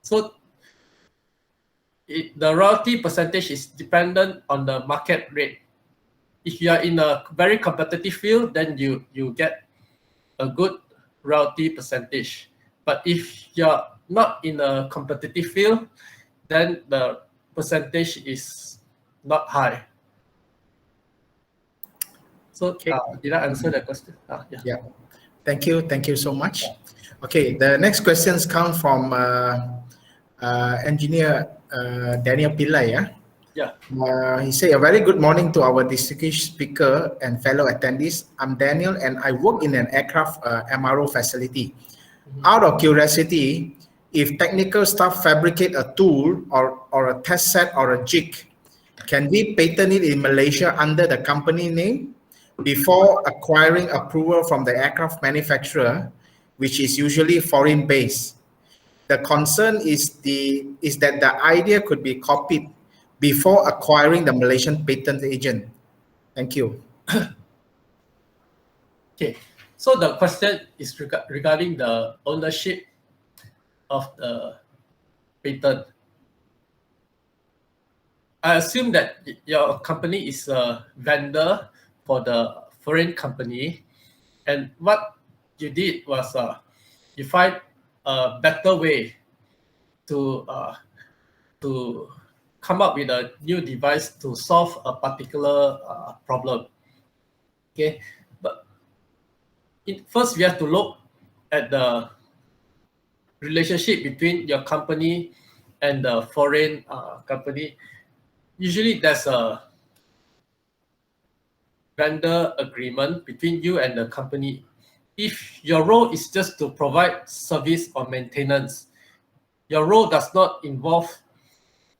So the royalty percentage is dependent on the market rate. If you are in a very competitive field, then you get a good royalty percentage. But if you're not in a competitive field, then the percentage is not high. So Okay. did I answer the question? Yeah. Thank you so much. Okay, the next questions come from engineer Daniel Pillai. Yeah. He said, a very good morning to our distinguished speaker and fellow attendees. I'm Daniel and I work in an aircraft MRO facility. Out of curiosity, if technical staff fabricate a tool or a test set or a jig, can we patent it in Malaysia under the company name before acquiring approval from the aircraft manufacturer, which is usually foreign based? The concern is that the idea could be copied before acquiring the Malaysian patent agent. Thank you. Okay, so the question is regarding the ownership of the patent. I assume that your company is a vendor for the foreign company, and what you did was you find a better way to come up with a new device to solve a particular problem. Okay, but first we have to look at the relationship between your company and the foreign company. Usually there's a vendor agreement between you and the company. If your role is just to provide service or maintenance, your role does not involve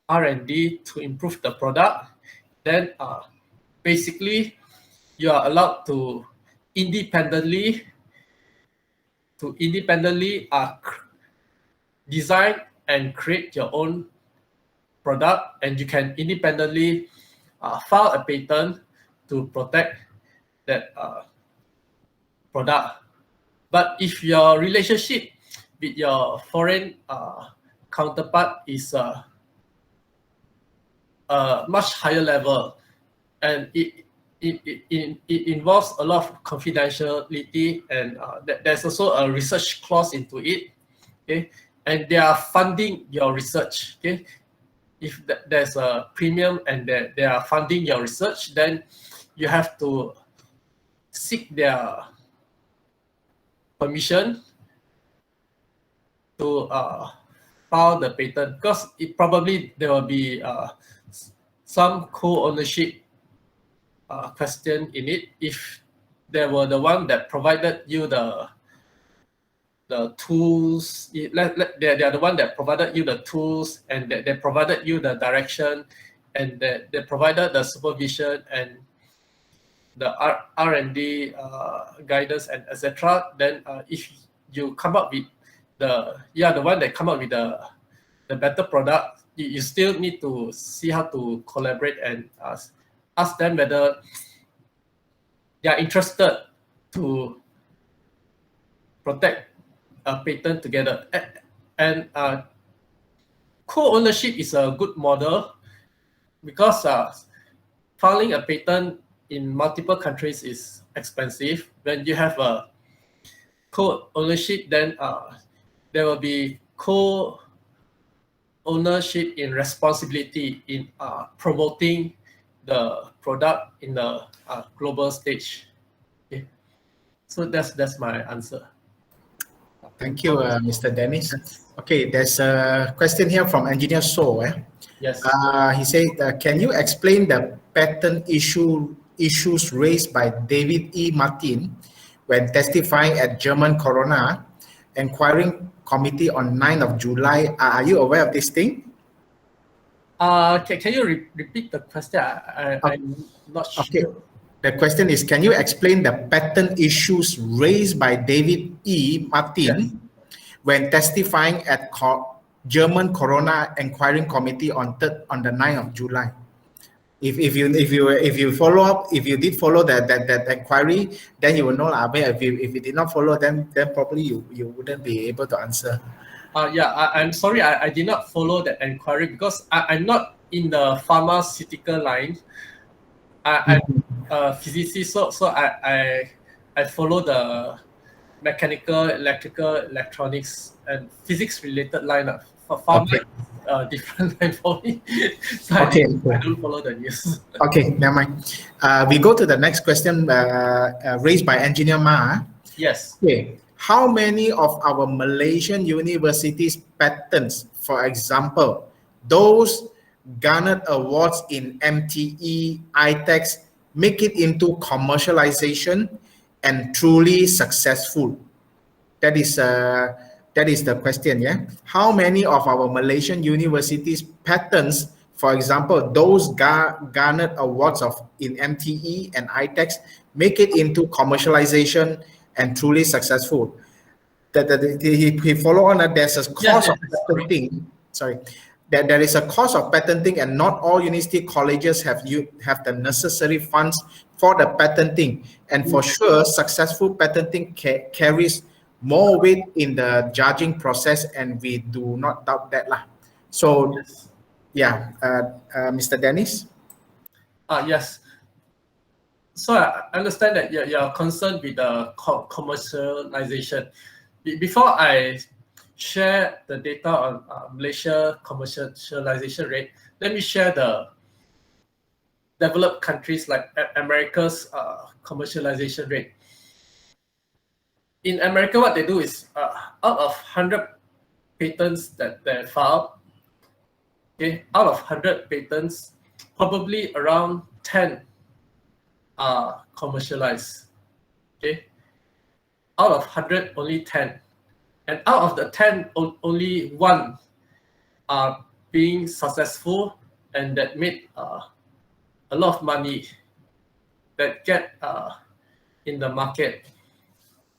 R&D to improve the product, then basically you are allowed to independently design and create your own product, and you can independently file a patent to protect that product. But if your relationship with your foreign counterpart is a much higher level, and it involves a lot of confidentiality, and there's also a research clause into it, okay? And they are funding your research, okay? If there's a premium and they are funding your research, then you have to seek their permission to file the patent, because it probably there will be some co-ownership question in it. If they were the one that provided you the tools, they are the one that provided you the tools, and they provided you the direction, and they provided the supervision and the R&D guidance and etc. Then if you come up with the one that come up with the better product, you still need to see how to collaborate and ask them whether they are interested to protect a patent together. And co-ownership is a good model, because filing a patent in multiple countries is expensive. When you have a co-ownership, then there will be co-ownership in responsibility in promoting the product in the global stage. Okay. So that's my answer. Thank you, Mr. Dennis. Okay, there's a question here from Engineer So. Yes. He said, can you explain the patent issues raised by David E. Martin when testifying at German Corona Inquiry Committee on 9th of July? Are you aware of this thing? Can you repeat the question? I'm not sure. Okay. The question is, can you explain the patent issues raised by David E. Martin when testifying at German Corona Inquiry Committee on the 9th of July? If you follow up, if you did follow that inquiry, then you will know. If you did not follow, then probably you wouldn't be able to answer. I'm sorry, I did not follow that inquiry, because I'm not in the pharmaceutical line. I'm a physicist, so I follow the mechanical, electrical, electronics, and physics related line. For pharma, different line for me. So I don't follow the news. Okay, never mind. We go to the next question raised by Engineer Ma. Yes. Okay. How many of our Malaysian universities' patents, for example, those garnered awards in MTE, ITEX, make it into commercialization and truly successful? That is the question, yeah? How many of our Malaysian universities' patents, for example, those garnered awards in MTE and ITEX, make it into commercialization and truly successful? He follow on that there's a cost of patenting. Sorry, that there is a cost of patenting, and not all university colleges have the necessary funds for the patenting. And for sure, successful patenting carries more weight in the judging process, and we do not doubt that lah. So, yeah, Mr. Dennis. Yes. So I understand that you're concerned with the commercialization. Before I share the data on Malaysia commercialization rate, let me share the developed countries like America's commercialization rate. In America, what they do is out of 100 patents that they filed, okay, out of 100 patents, probably around 10 are commercialized. Okay, out of 100, only 10, and out of the 10, only 1 are being successful, and that made a lot of money that get in the market.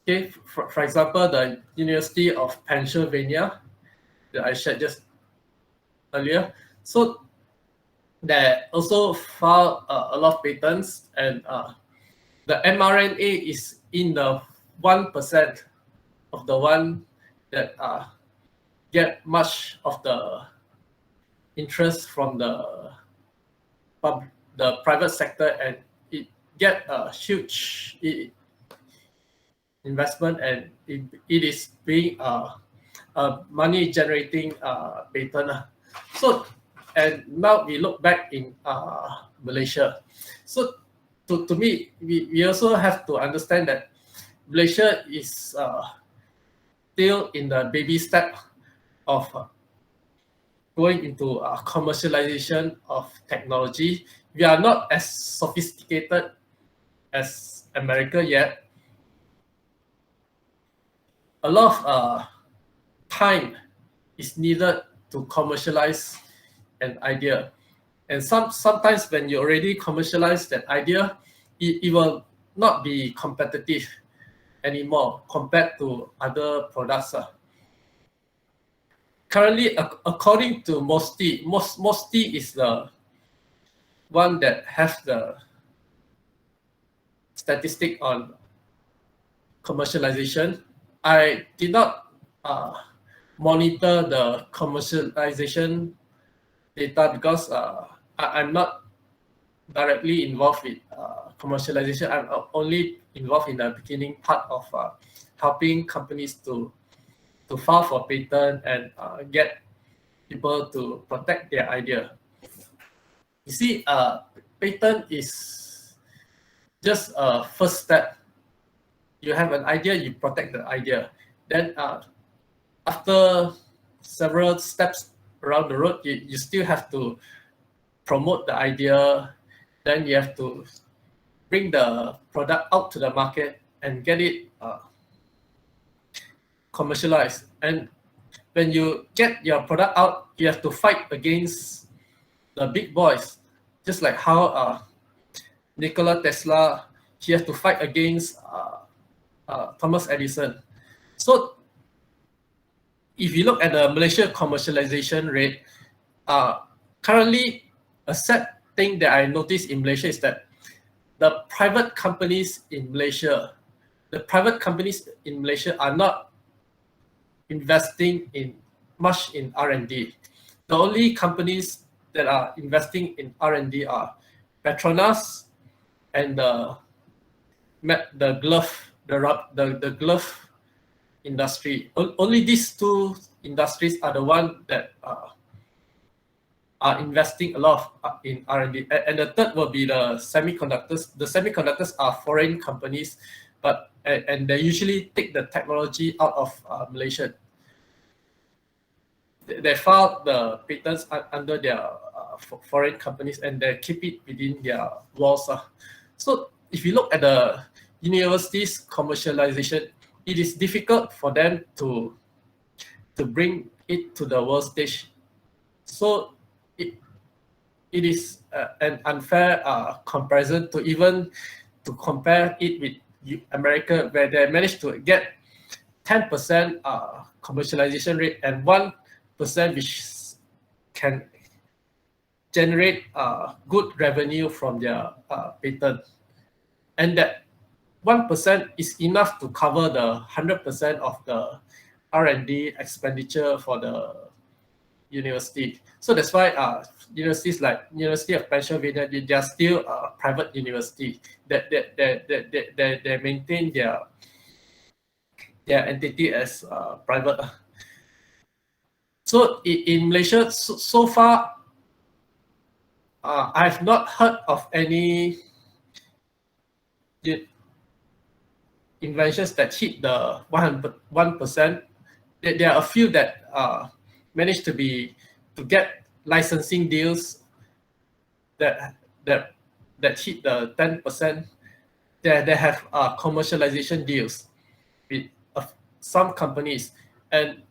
Okay, for example, the University of Pennsylvania that I shared just earlier. So they also filed a lot of patents, and the mRNA is in the 1% of the one that get much of the interest from the private sector, and it get a huge investment, and it is being a money generating patent. So, and now we look back in Malaysia. So to me, we also have to understand that Malaysia is still in the baby step of going into commercialization of technology. We are not as sophisticated as America yet. A lot of time is needed to commercialize an idea. And sometimes when you already commercialize that idea, it will not be competitive anymore compared to other products. Currently, according to MOSTI is the one that has the statistic on commercialization. I did not monitor the commercialization data because I'm not directly involved with commercialization. I'm only involved in the beginning part of helping companies to file for patent and get people to protect their idea. You see, patent is just a first step. You have an idea, you protect the idea. Then after several steps around the road, you still have to promote the idea. Then you have to bring the product out to the market and get it commercialized. And when you get your product out, you have to fight against the big boys, just like how Nikola Tesla, he has to fight against Thomas Edison. So if you look at the Malaysia commercialization rate, currently a sad thing that I noticed in Malaysia is that the private companies in Malaysia are not investing in much in R&D. The only companies that are investing in R&D are Petronas and the glove industry. Only these two industries are the ones that are investing a lot in R&D. And the third will be the semiconductors. The semiconductors are foreign companies, and they usually take the technology out of Malaysia. They file the patents under their foreign companies, and they keep it within their walls. So if you look at the universities' commercialization, it is difficult for them to bring it to the world stage. So it is an unfair comparison to compare it with America, where they managed to get 10% commercialization rate and 1% which can generate good revenue from their patent. And that 1% is enough to cover the 100% of the R&D expenditure for the university. So that's why universities like University of Pennsylvania, they are still a private university. They maintain their entity as private. So in Malaysia, so far, I have not heard of any inventions that hit the 1%. There are a few that managed to get licensing deals that hit the 10%. They have commercialization deals with some companies, and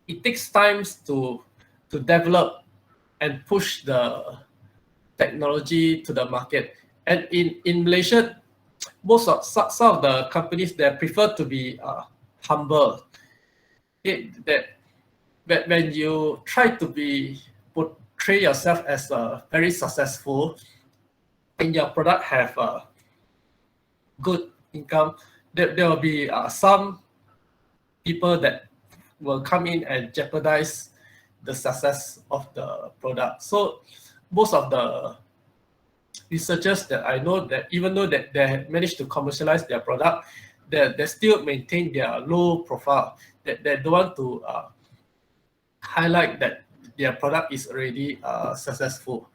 it takes time to develop and push the technology to the market. And in Malaysia, most of some of the companies, they prefer to be humble. That when you try to portray yourself as very successful, and your product have a good income, there will be some people that will come in and jeopardize the success of the product. So most of the researchers that I know, that even though that they have managed to commercialize their product, they still maintain their low profile. That they don't want to highlight that their product is already successful.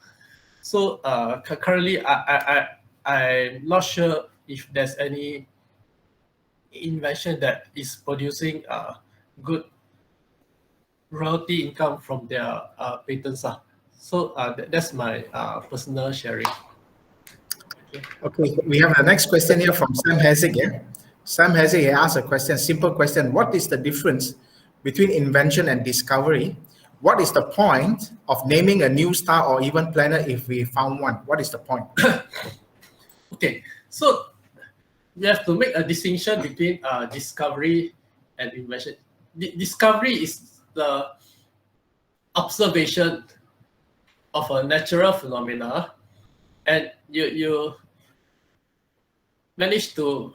So currently, I'm not sure if there's any invention that is producing good royalty income from their patents. So that's my personal sharing. Okay, we have the next question here from Sam Hezig. Yeah? Sam Hezig asked a question, simple question. What is the difference between invention and discovery? What is the point of naming a new star or even planet if we found one? What is the point? Okay, so we have to make a distinction between discovery and invention. Discovery is the observation of a natural phenomena, and you manage to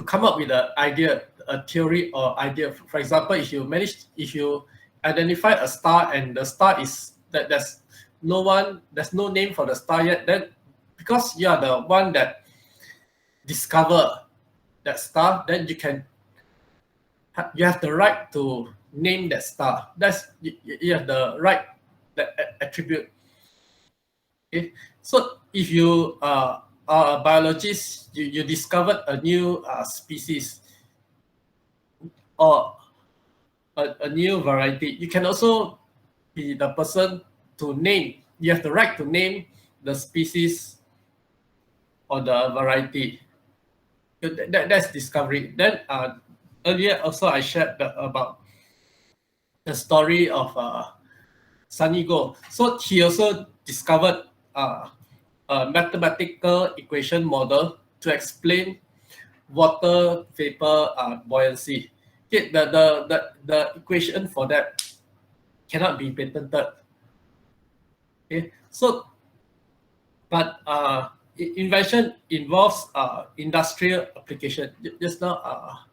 come up with an idea, a theory or idea. For example, if you identify a star and the star is that there's no name for the star yet, then because you are the one that discover that star, then you have the right to name that star. You have the right, that attribute. Okay, so if you are a biologist, you discovered a new species or a new variety, you can also be the person to name. You have the right to name the species or the variety. That's discovery. Then earlier also I shared about the story of Sunny Go. So he also discovered a mathematical equation model to explain water vapor buoyancy. Okay, the equation for that cannot be patented. Okay, so but invention involves industrial application. Just now,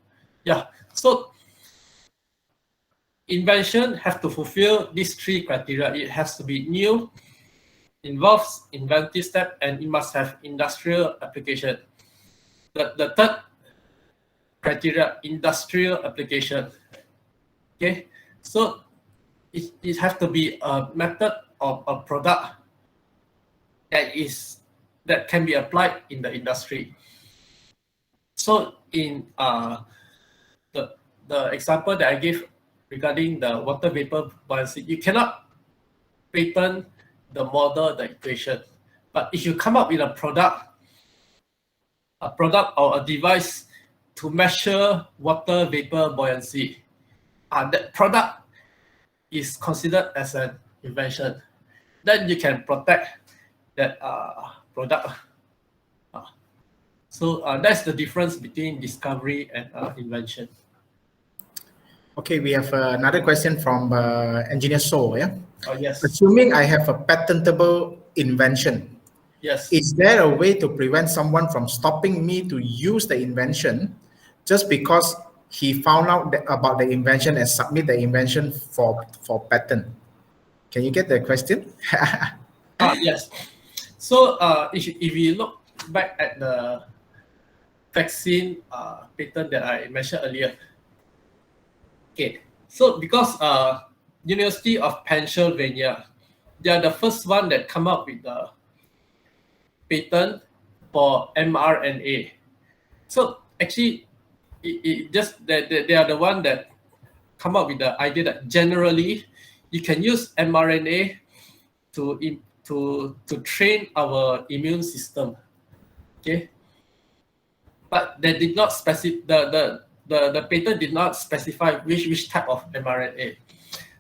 yeah. So invention have to fulfill these three criteria. It has to be new, involves inventive step, and it must have industrial application. The third criteria, industrial application. Okay, so it has to be a method of a product that can be applied in the industry. So in the example that I gave regarding the water vapor buoyancy, you cannot patent the model, the equation. But if you come up with a product or a device to measure water vapor buoyancy, that product is considered as an invention. Then you can protect that product. So that's the difference between discovery and invention. Okay, we have another question from Engineer So. Yeah. Oh, yes. Assuming I have a patentable invention, Yes. is there a way to prevent someone from stopping me to use the invention just because he found out about the invention and submit the invention for patent? Can you get the question? Yes. So if you look back at the vaccine patent that I mentioned earlier, okay. So because University of Pennsylvania, they are the first one that come up with the patent for mRNA. So actually, it just they are the one that come up with the idea that generally you can use mRNA to train our immune system. Okay, but they did not specify the the patent did not specify which type of mRNA.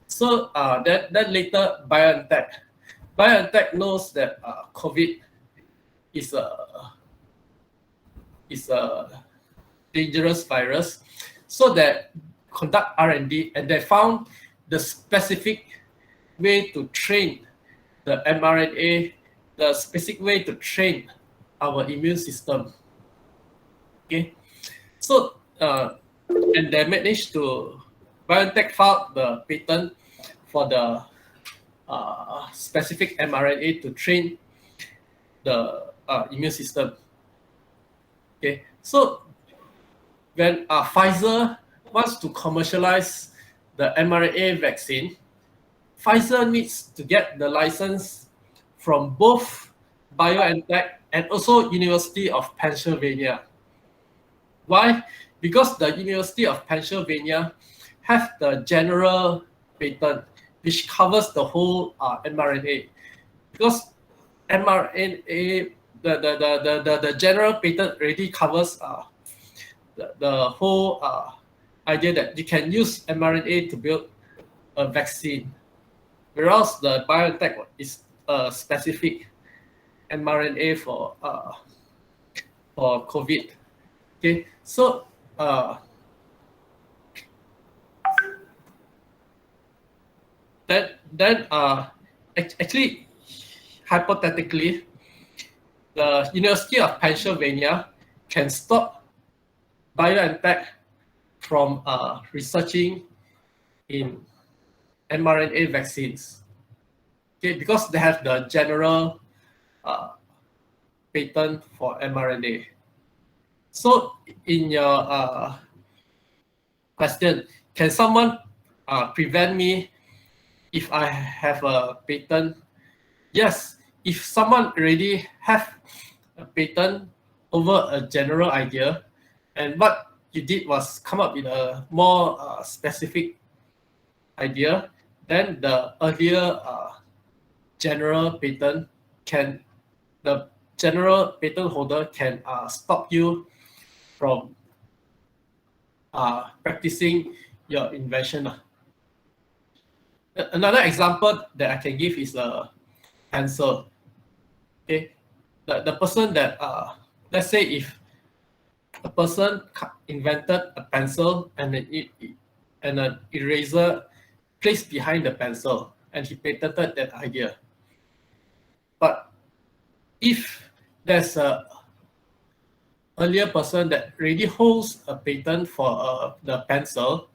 So then later BioNTech knows that COVID is a dangerous virus, so that conduct R&D, and they found the specific way to train the mRNA, the specific way to train our immune system. Okay, so and they managed to, BioNTech filed the patent for the specific mRNA to train the immune system. Okay, so when Pfizer wants to commercialize the mRNA vaccine, Pfizer needs to get the license from both BioNTech and also University of Pennsylvania. Why? Because the University of Pennsylvania have the general patent, which covers the whole mRNA. Because mRNA, the general patent already covers the whole idea that you can use mRNA to build a vaccine, whereas the BioNTech is a specific mRNA for COVID. Okay, so then actually, hypothetically, the University of Pennsylvania can stop BioNTech from researching in mRNA vaccines. Okay, because they have the general patent for mRNA. So in your question, can someone prevent me if I have a patent? Yes, if someone already have a patent over a general idea, and what you did was come up with a more specific idea, then the earlier general patent the general patent holder can stop you from practicing your invention. Another example that I can give is a pencil. Okay, the person that let's say if a person invented a pencil and an eraser placed behind the pencil, and he patented that idea. But if there's a earlier person that already holds a patent for the pencil,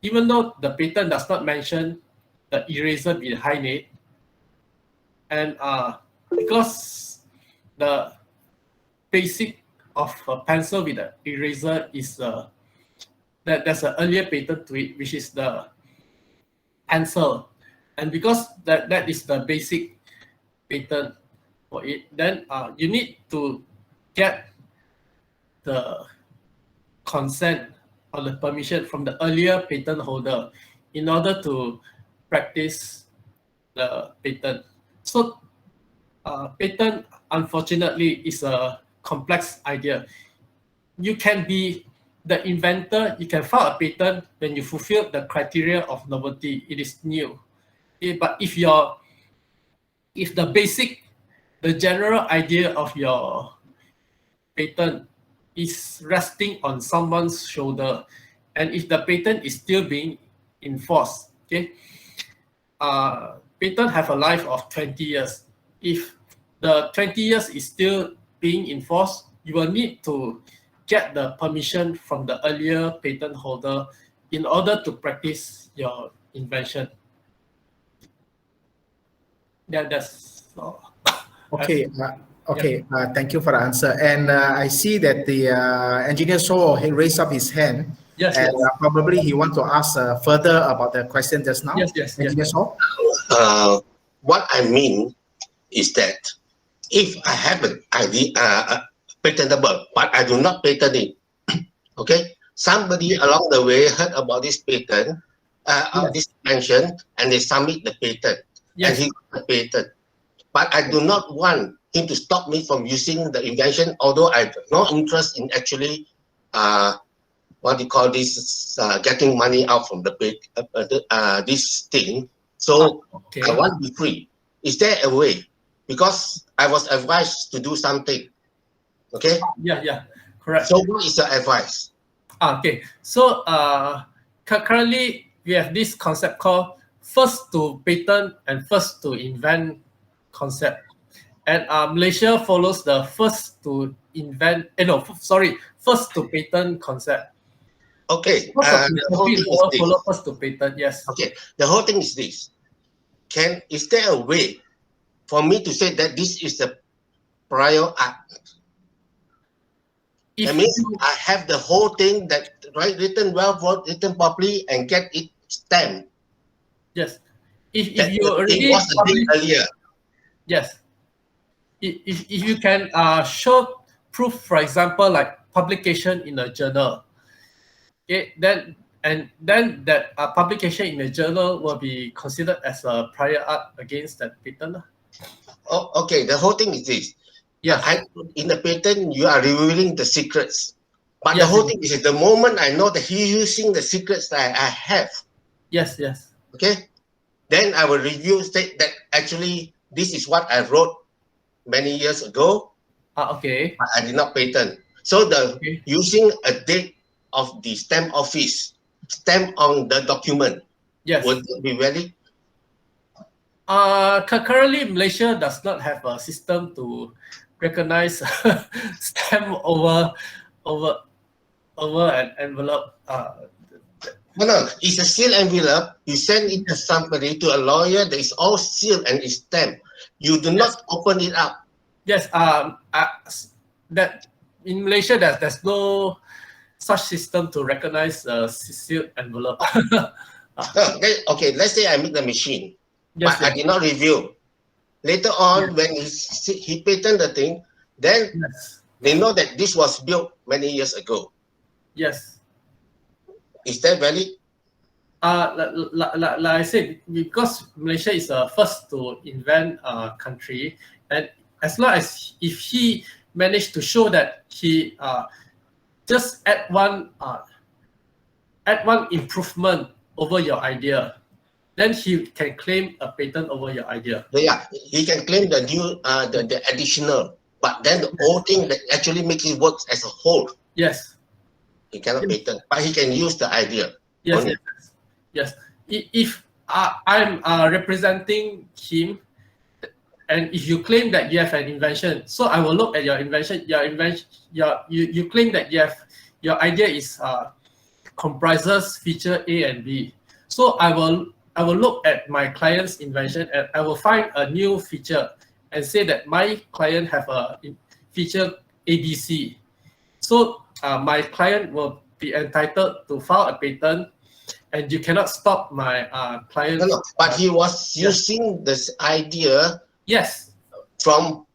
even though the patent does not mention the eraser behind it, and because the basic of a pencil with an eraser is that there's an earlier patent to it, which is the pencil, and because that is the basic patent for it, then you need to get the consent or the permission from the earlier patent holder in order to practice the patent. So patent, unfortunately, is a complex idea. You can be the inventor, you can file a patent when you fulfill the criteria of novelty, it is new. Okay, but if the general idea of your patent is resting on someone's shoulder, and if the patent is still being enforced, okay, patent have a life of 20 years. If the 20 years is still being enforced, you will need to get the permission from the earlier patent holder in order to practice your invention. Yeah, that's all. Okay. Thank you for the answer. And I see that the engineer So he raised up his hand. Yes, and yes. probably he want to ask further about the question just now. Yes. Engineer So? What I mean is that if I have an idea patentable, but I do not patent it, okay? Somebody along the way heard about this patent, this invention, and they submit the patent, and he got the patent. But I do not want him to stop me from using the invention, although I have no interest in actually what you call this, getting money out from this thing. So Okay. I want to be free. Is there a way? Because I was advised to do something. Okay. Yeah, correct. So what is the advice? Okay, so currently we have this concept called first to patent and first to invent concept, and Malaysia follows the first to invent. First to patent concept. Okay. The whole thing follow first to patent. Yes. Okay. The whole thing is this. Is there a way for me to say that this is the prior art? That means I have the whole thing that written well, written properly, and get it stamped. Yes. If you already was a bit earlier. Yes. If you can show proof, for example, like publication in a journal, okay, then that publication in a journal will be considered as a prior art against that patent. Oh, okay. The whole thing is this. Yes. In the patent, you are revealing the secrets. But Yes, the whole thing is the moment I know that he's using the secrets that I have. Yes. Okay. Then I will review, state that actually this is what I wrote many years ago. Okay. But I did not patent. So using a date of the stamp office, stamp on the document. Yes. Would it be valid? Currently, Malaysia does not have a system to recognize stamp over an envelope. No, it's a sealed envelope. You send it to somebody, to a lawyer. That is all sealed and it's stamped. You do not open it up. Yes. That in Malaysia, there's no such system to recognize a sealed envelope. Okay, let's say I make the machine, Yes, but I did not review. Later on, when he patented the thing, then they know that this was built many years ago. Yes. Is that valid? Like I said, because Malaysia is the first to invent country, and as long as if he managed to show that he just add one improvement over your idea, then he can claim a patent over your idea. Yeah, he can claim the new the additional, but then the whole thing that actually makes it work as a whole. Yes. He cannot patent, but he can use the idea. Yes. If I'm representing him, and if you claim that you have an invention, so I will look at your invention. You claim that your idea is comprises feature A and B. So I will look at my client's invention and I will find a new feature and say that my client have a feature ABC. So my client will be entitled to file a patent, and you cannot stop my client. No, but he was using this idea. Yes. From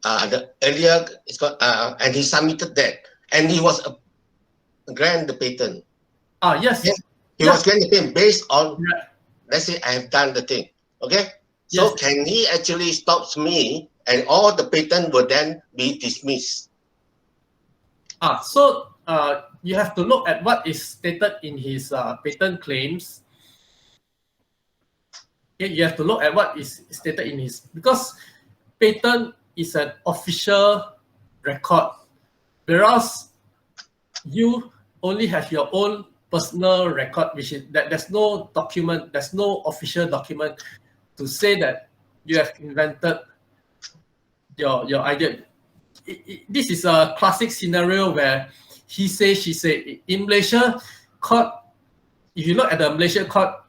the earlier, and he submitted that, and he was grant the patent. Yes. He was granted the patent based on, let's say I have done the thing. Okay. So can he actually stop me, and all the patent will then be dismissed? So you have to look at what is stated in his patent claims. Okay, you have to look at what is stated in his, because patent is an official record, whereas you only have your own personal record, which is that there's no document, there's no official document to say that you have invented your idea. This is a classic scenario where he say, she say. In Malaysia court, if you look at the Malaysia court,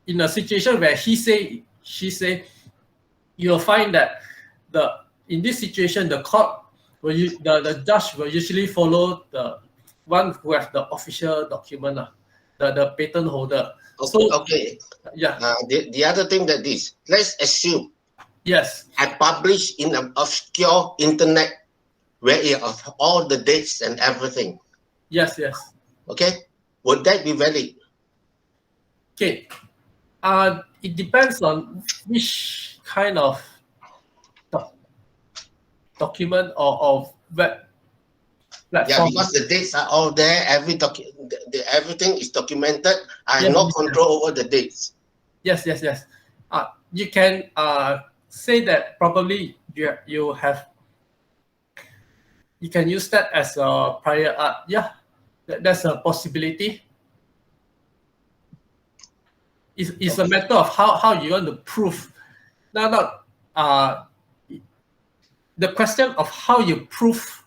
in a situation where he say, she say, you'll find that in this situation the court will the judge will usually follow the one who has the official document, the patent holder. Okay. The other thing that is, let's assume. Yes. I publish in an obscure internet where it has all the dates and everything. Yes. Okay. Would that be valid? Okay. It depends on which kind of document or platform. because the dates are all there. Everything is documented. I have Yes, no yes, control over the dates. Yes. You can say that probably you can use that as a prior art. Yeah, that's a possibility. It's a matter of how you want to prove. Not the question of how you prove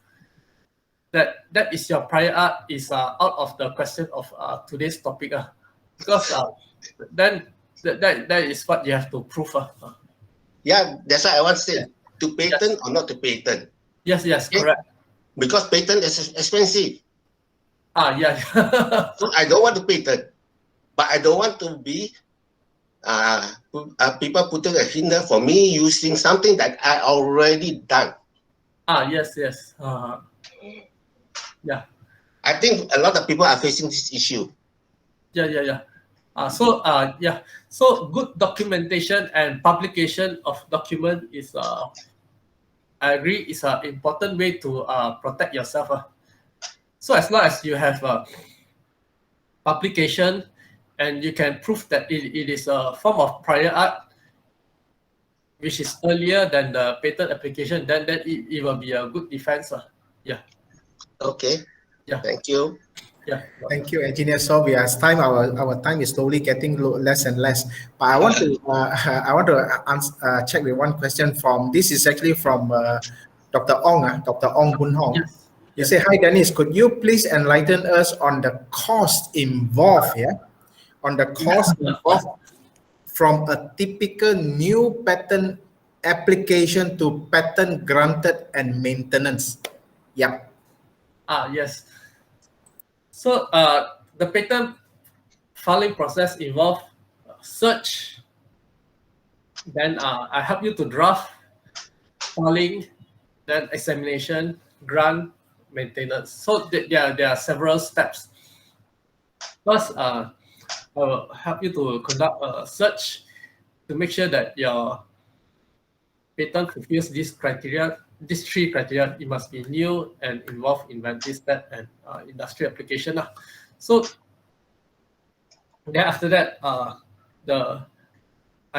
that is your prior art is out of the question of today's topic. Because then that is what you have to prove. Yeah, that's why I want to say to patent or not to patent. Yes, Okay? correct. Because patent is expensive. Yeah. So I don't want to patent, but I don't want to be people putting a hinder for me using something that I already done. Yes. Yeah. I think a lot of people are facing this issue. Yeah. So good documentation and publication of document is I agree is an important way to protect yourself. So as long as you have publication and you can prove that it is a form of prior art which is earlier than the patent application, then it will be a good defense. Yeah. Okay. Yeah. Thank you. Yeah. Thank you, Engineer Sobi. As time our time is slowly getting less and less, but I want to check with one question from this is actually from Dr. Ong, Dr. Ong Bun Hong. Yes. You say, "Hi Dennis, could you please enlighten us on the cost involved here? On the cost involved from a typical new patent application to patent granted and maintenance." Yeah. Yes. So the patent filing process involves search. Then I help you to draft, filing, then examination, grant, maintenance. So there are several steps. First, I will help you to conduct a search to make sure that your patent fulfills these criteria. These three criteria: it must be new and involve inventive step and industry application. So then after that, I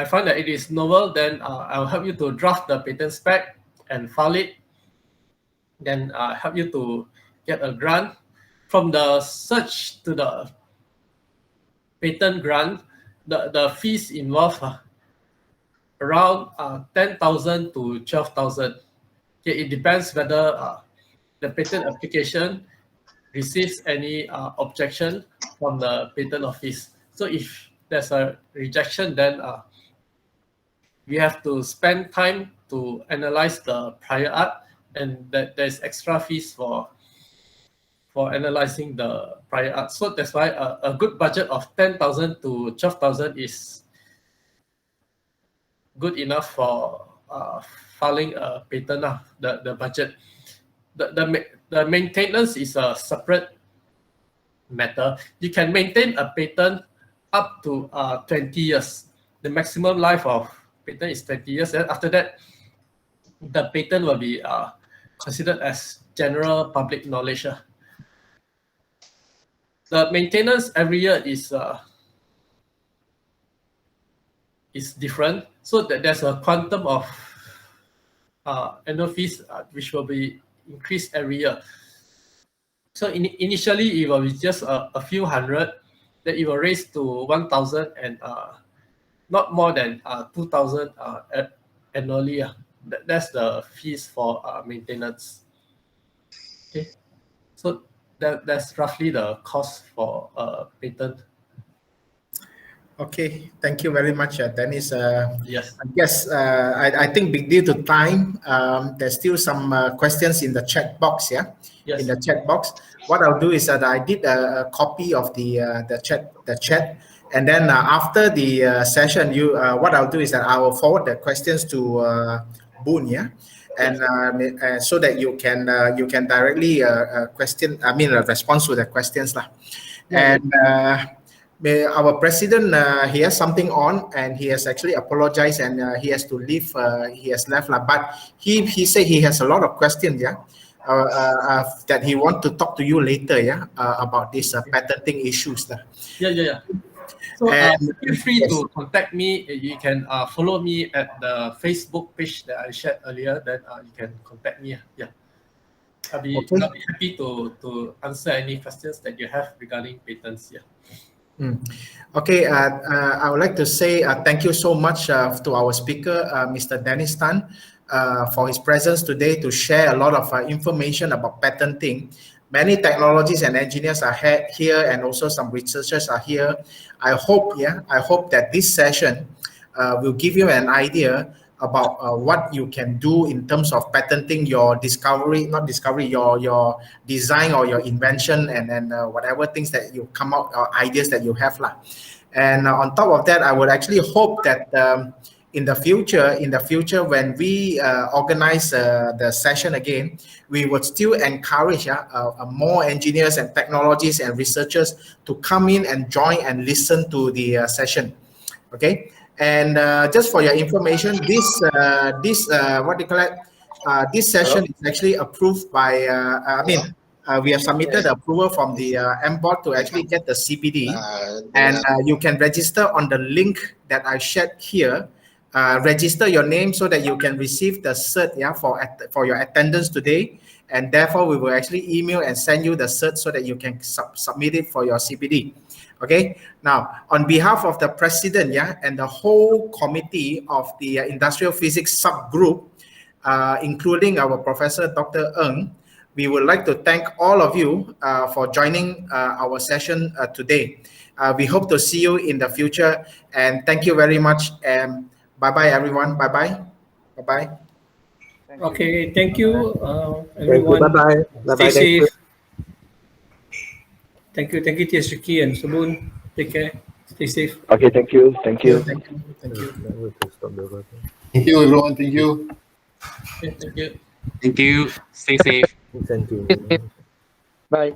find that it is novel. Then I will help you to draft the patent spec and file it. Then help you to get a grant. From the search to the patent grant, the fees involved around 10,000 to 12,000. Okay, it depends whether the patent application receives any objection from the patent office. So if there's a rejection, then we have to spend time to analyze the prior art, and there's extra fees for analyzing the prior art. So that's why a good budget of 10,000 to 12,000 is good enough for filing a patent. The budget. The maintenance is a separate matter. You can maintain a patent up to 20 years. The maximum life of patent is 20 years. And after that, the patent will be considered as general public knowledge. The maintenance every year is different. So that there's a quantum of annual fees which will be increased every year. So initially it will be just a few hundred, then it will raise to 1,000 and not more than 2,000 annually. That's the fees for maintenance. Okay, so that's roughly the cost for patent. Okay, thank you very much, Dennis. Yes. I guess I think due to time, there's still some questions in the chat box. Yeah, Yes. in the chat box. What I'll do is that I did a copy of the chat, and then after the session, what I'll do is that I will forward the questions to Boon. Yeah. And so that you can directly respond to the questions lah. Yeah. And our president, he has something on, and he has actually apologized, and he has to leave. He has left, but he said he has a lot of questions. Yeah, that he want to talk to you later, about these patenting issues. Yeah. So And feel free yes. to contact me. You can follow me at the Facebook page that I shared earlier. Then you can contact me. Yeah, I'll be happy to answer any questions that you have regarding patents. Yeah. Okay, I would like to say thank you so much to our speaker, Mr. Dennis Tan, for his presence today to share a lot of information about patenting. Many technologies and engineers are here, and also some researchers are here. I hope that this session will give you an idea about what you can do in terms of patenting your your design or your invention, and whatever things that you come out or ideas that you have lah. And on top of that, I would actually hope that in the future when we organize the session again, we would still encourage more engineers and technologies and researchers to come in and join and listen to the session. Okay. And just for your information, this session is actually approved by, we have submitted the approval from the M board to actually get the CPD, and you can register on the link that I shared here. Register your name so that you can receive the cert for your attendance today, and therefore we will actually email and send you the cert so that you can submit it for your CPD. Okay. Now, on behalf of the president, and the whole committee of the industrial physics subgroup, including our Professor Dr. Ng, we would like to thank all of you for joining our session today. We hope to see you in the future, and thank you very much. And bye-bye, everyone. Bye-bye. Bye-bye. Okay, thank you, everyone. Bye bye. Stay safe. Thank you, TSG and Sabun. Take care. Stay safe. Okay, thank you. Thank you. Thank you, everyone. Thank you. Okay, thank you. Thank you. Stay safe. Bye.